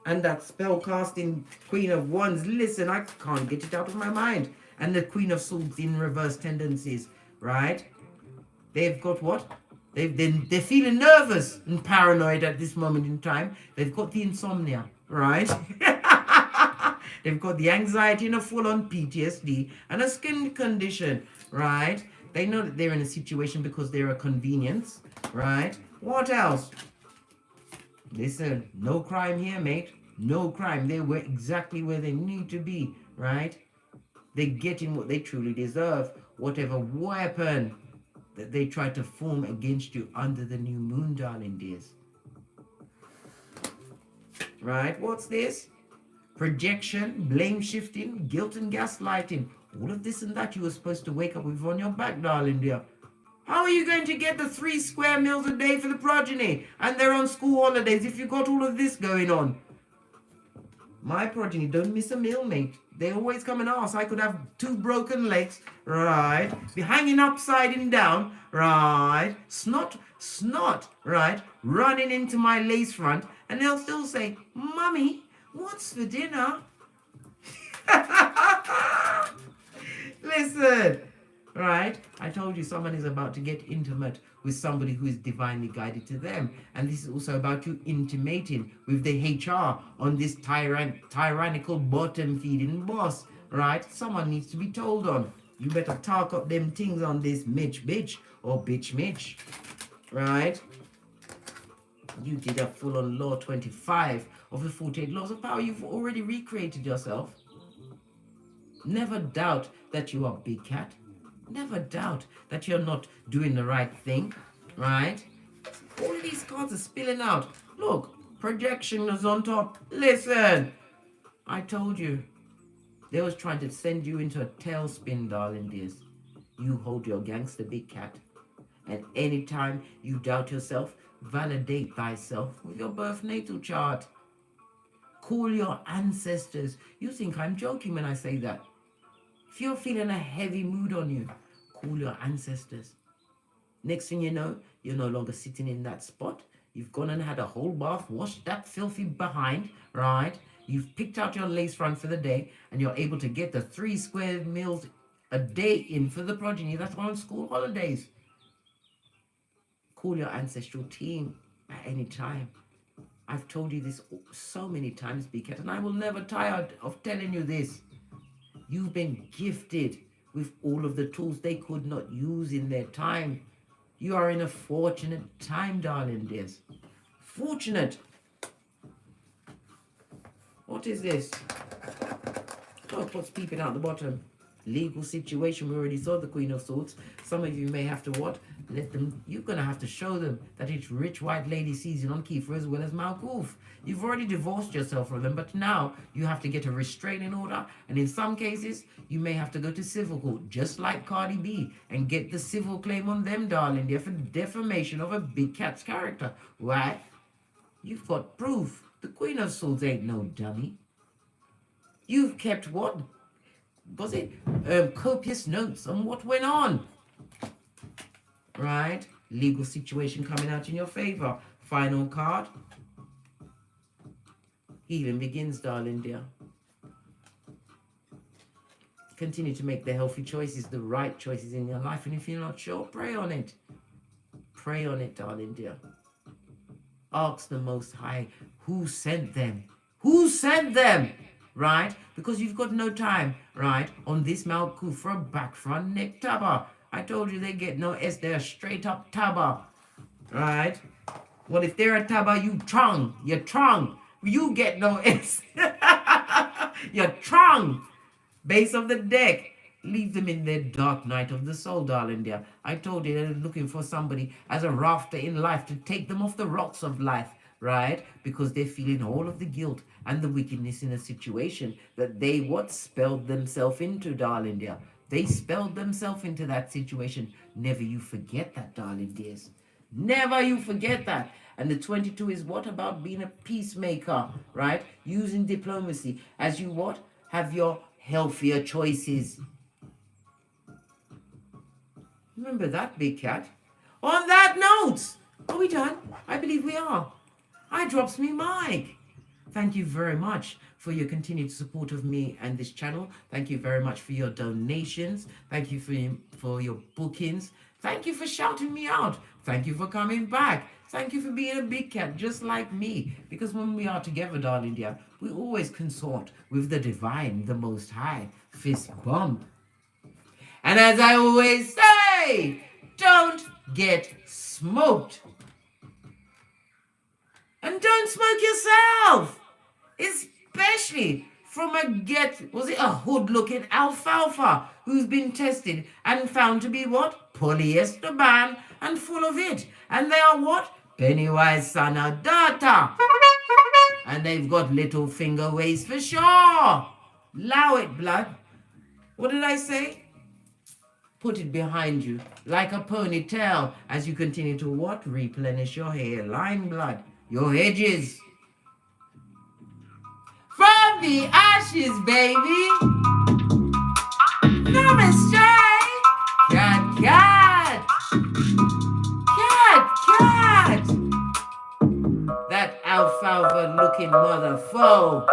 And that spell casting Queen of Wands, listen, I can't get it out of my mind. And the Queen of Swords in reverse tendencies, right? They've got what? They're feeling nervous and paranoid at this moment in time. They've got the insomnia, right? They've got the anxiety and a full-on PTSD and a skin condition, right? They know that they're in a situation because they're a convenience, right? What else? Listen, no crime here, mate. No crime. They were exactly where they need to be, right? They're getting what they truly deserve. Whatever weapon that they try to form against you under the new moon, darling dears. Right? What's this? Projection, blame shifting, guilt and gaslighting. All of this and that you were supposed to wake up with on your back, darling dear. How are you going to get the 3 square meals a day for the progeny? And they're on school holidays if you've got all of this going on. My progeny don't miss a meal, mate. They always come and ask. I could have 2 broken legs, right? Be hanging upside and down, right? Snot, right? Running into my lace front. And they'll still say, Mummy, what's for dinner? Listen, right? I told you someone is about to get intimate with somebody who is divinely guided to them. And this is also about you intimating with the HR on this tyrannical bottom feeding boss, right? Someone needs to be told on. You better talk up them things on this Mitch bitch or bitch Mitch, right? You did a full-on law 25 of the 48 laws of power. You've already recreated yourself. Never doubt that you are big cat. Never doubt that you're not doing the right thing, right? All of these cards are spilling out. Look, projection is on top. Listen, I told you. They was trying to send you into a tailspin, darling dears. You hold your gangster big cat. And anytime you doubt yourself, validate thyself with your birth natal chart. Call your ancestors. You think I'm joking when I say that. If you're feeling a heavy mood on you, call your ancestors. Next thing you know, you're no longer sitting in that spot. You've gone and had a whole bath, washed that filthy behind, right? You've picked out your lace front for the day, and you're able to get the 3 square meals a day in for the progeny that's on school holidays. Call your ancestral team at any time. I've told you this so many times, Big Cat, and I will never tire of telling you this. You've been gifted with all of the tools they could not use in their time. You are in a fortunate time, darling dears. Fortunate. What is this? Oh, what's peeping out the bottom? Legal situation. We already saw the Queen of Swords. Some of you may have to what? Let them. You're going to have to show them that it's rich white lady season on Kiefer as well as Malkuf. You've already divorced yourself from them, but now you have to get a restraining order. And in some cases, you may have to go to civil court, just like Cardi B, and get the civil claim on them, darling, there for defamation of a big cat's character. Right? You've got proof. The Queen of Swords ain't no dummy. You've kept what? Was it copious notes on what went on? Right? Legal situation coming out in your favor. Final card. Healing begins, darling dear. Continue to make the healthy choices, the right choices in your life. And if you're not sure, pray on it. Pray on it, darling dear. Ask the Most High, who sent them? Who sent them? Right? Because you've got no time, right? On this Malkuf for a back front neck tabber. I told you they get no S, they're a straight up tabber. Right? Well, if they're a tabber, you're trung. You get no S. You're trung. Base of the deck. Leave them in their dark night of the soul, darling dear. I told you they're looking for somebody as a rafter in life to take them off the rocks of life, right? Because they're feeling all of the guilt and the wickedness in a situation that they spelled themselves into, darling dear. They spelled themselves into that situation. Never you forget that, darling dears. Never you forget that. And the 22 is what about being a peacemaker, right? Using diplomacy as you what? Have your healthier choices. Remember that, Big Cat? On that note, are we done? I believe we are. I drops me mic. Thank you very much for your continued support of me and this channel. Thank you very much for your donations. Thank you for your bookings. Thank you for shouting me out. Thank you for coming back. Thank you for being a big cat just like me. Because when we are together, darling dear, we always consort with the divine, the Most High. Fist bump. And as I always say, don't get smoked. And don't smoke yourself. Especially from a hood-looking Alphalfa who's been tested and found to be what? Polyester man and full of it. And they are what? Pennywise son of data. And they've got little finger waist for sure. Allow it, blood. What did I say? Put it behind you like a ponytail as you continue to what? Replenish your hairline, blood. Your edges. From the ashes, baby. Namaste. Cat, cat. Cat, cat. That alfalfa looking mother foe.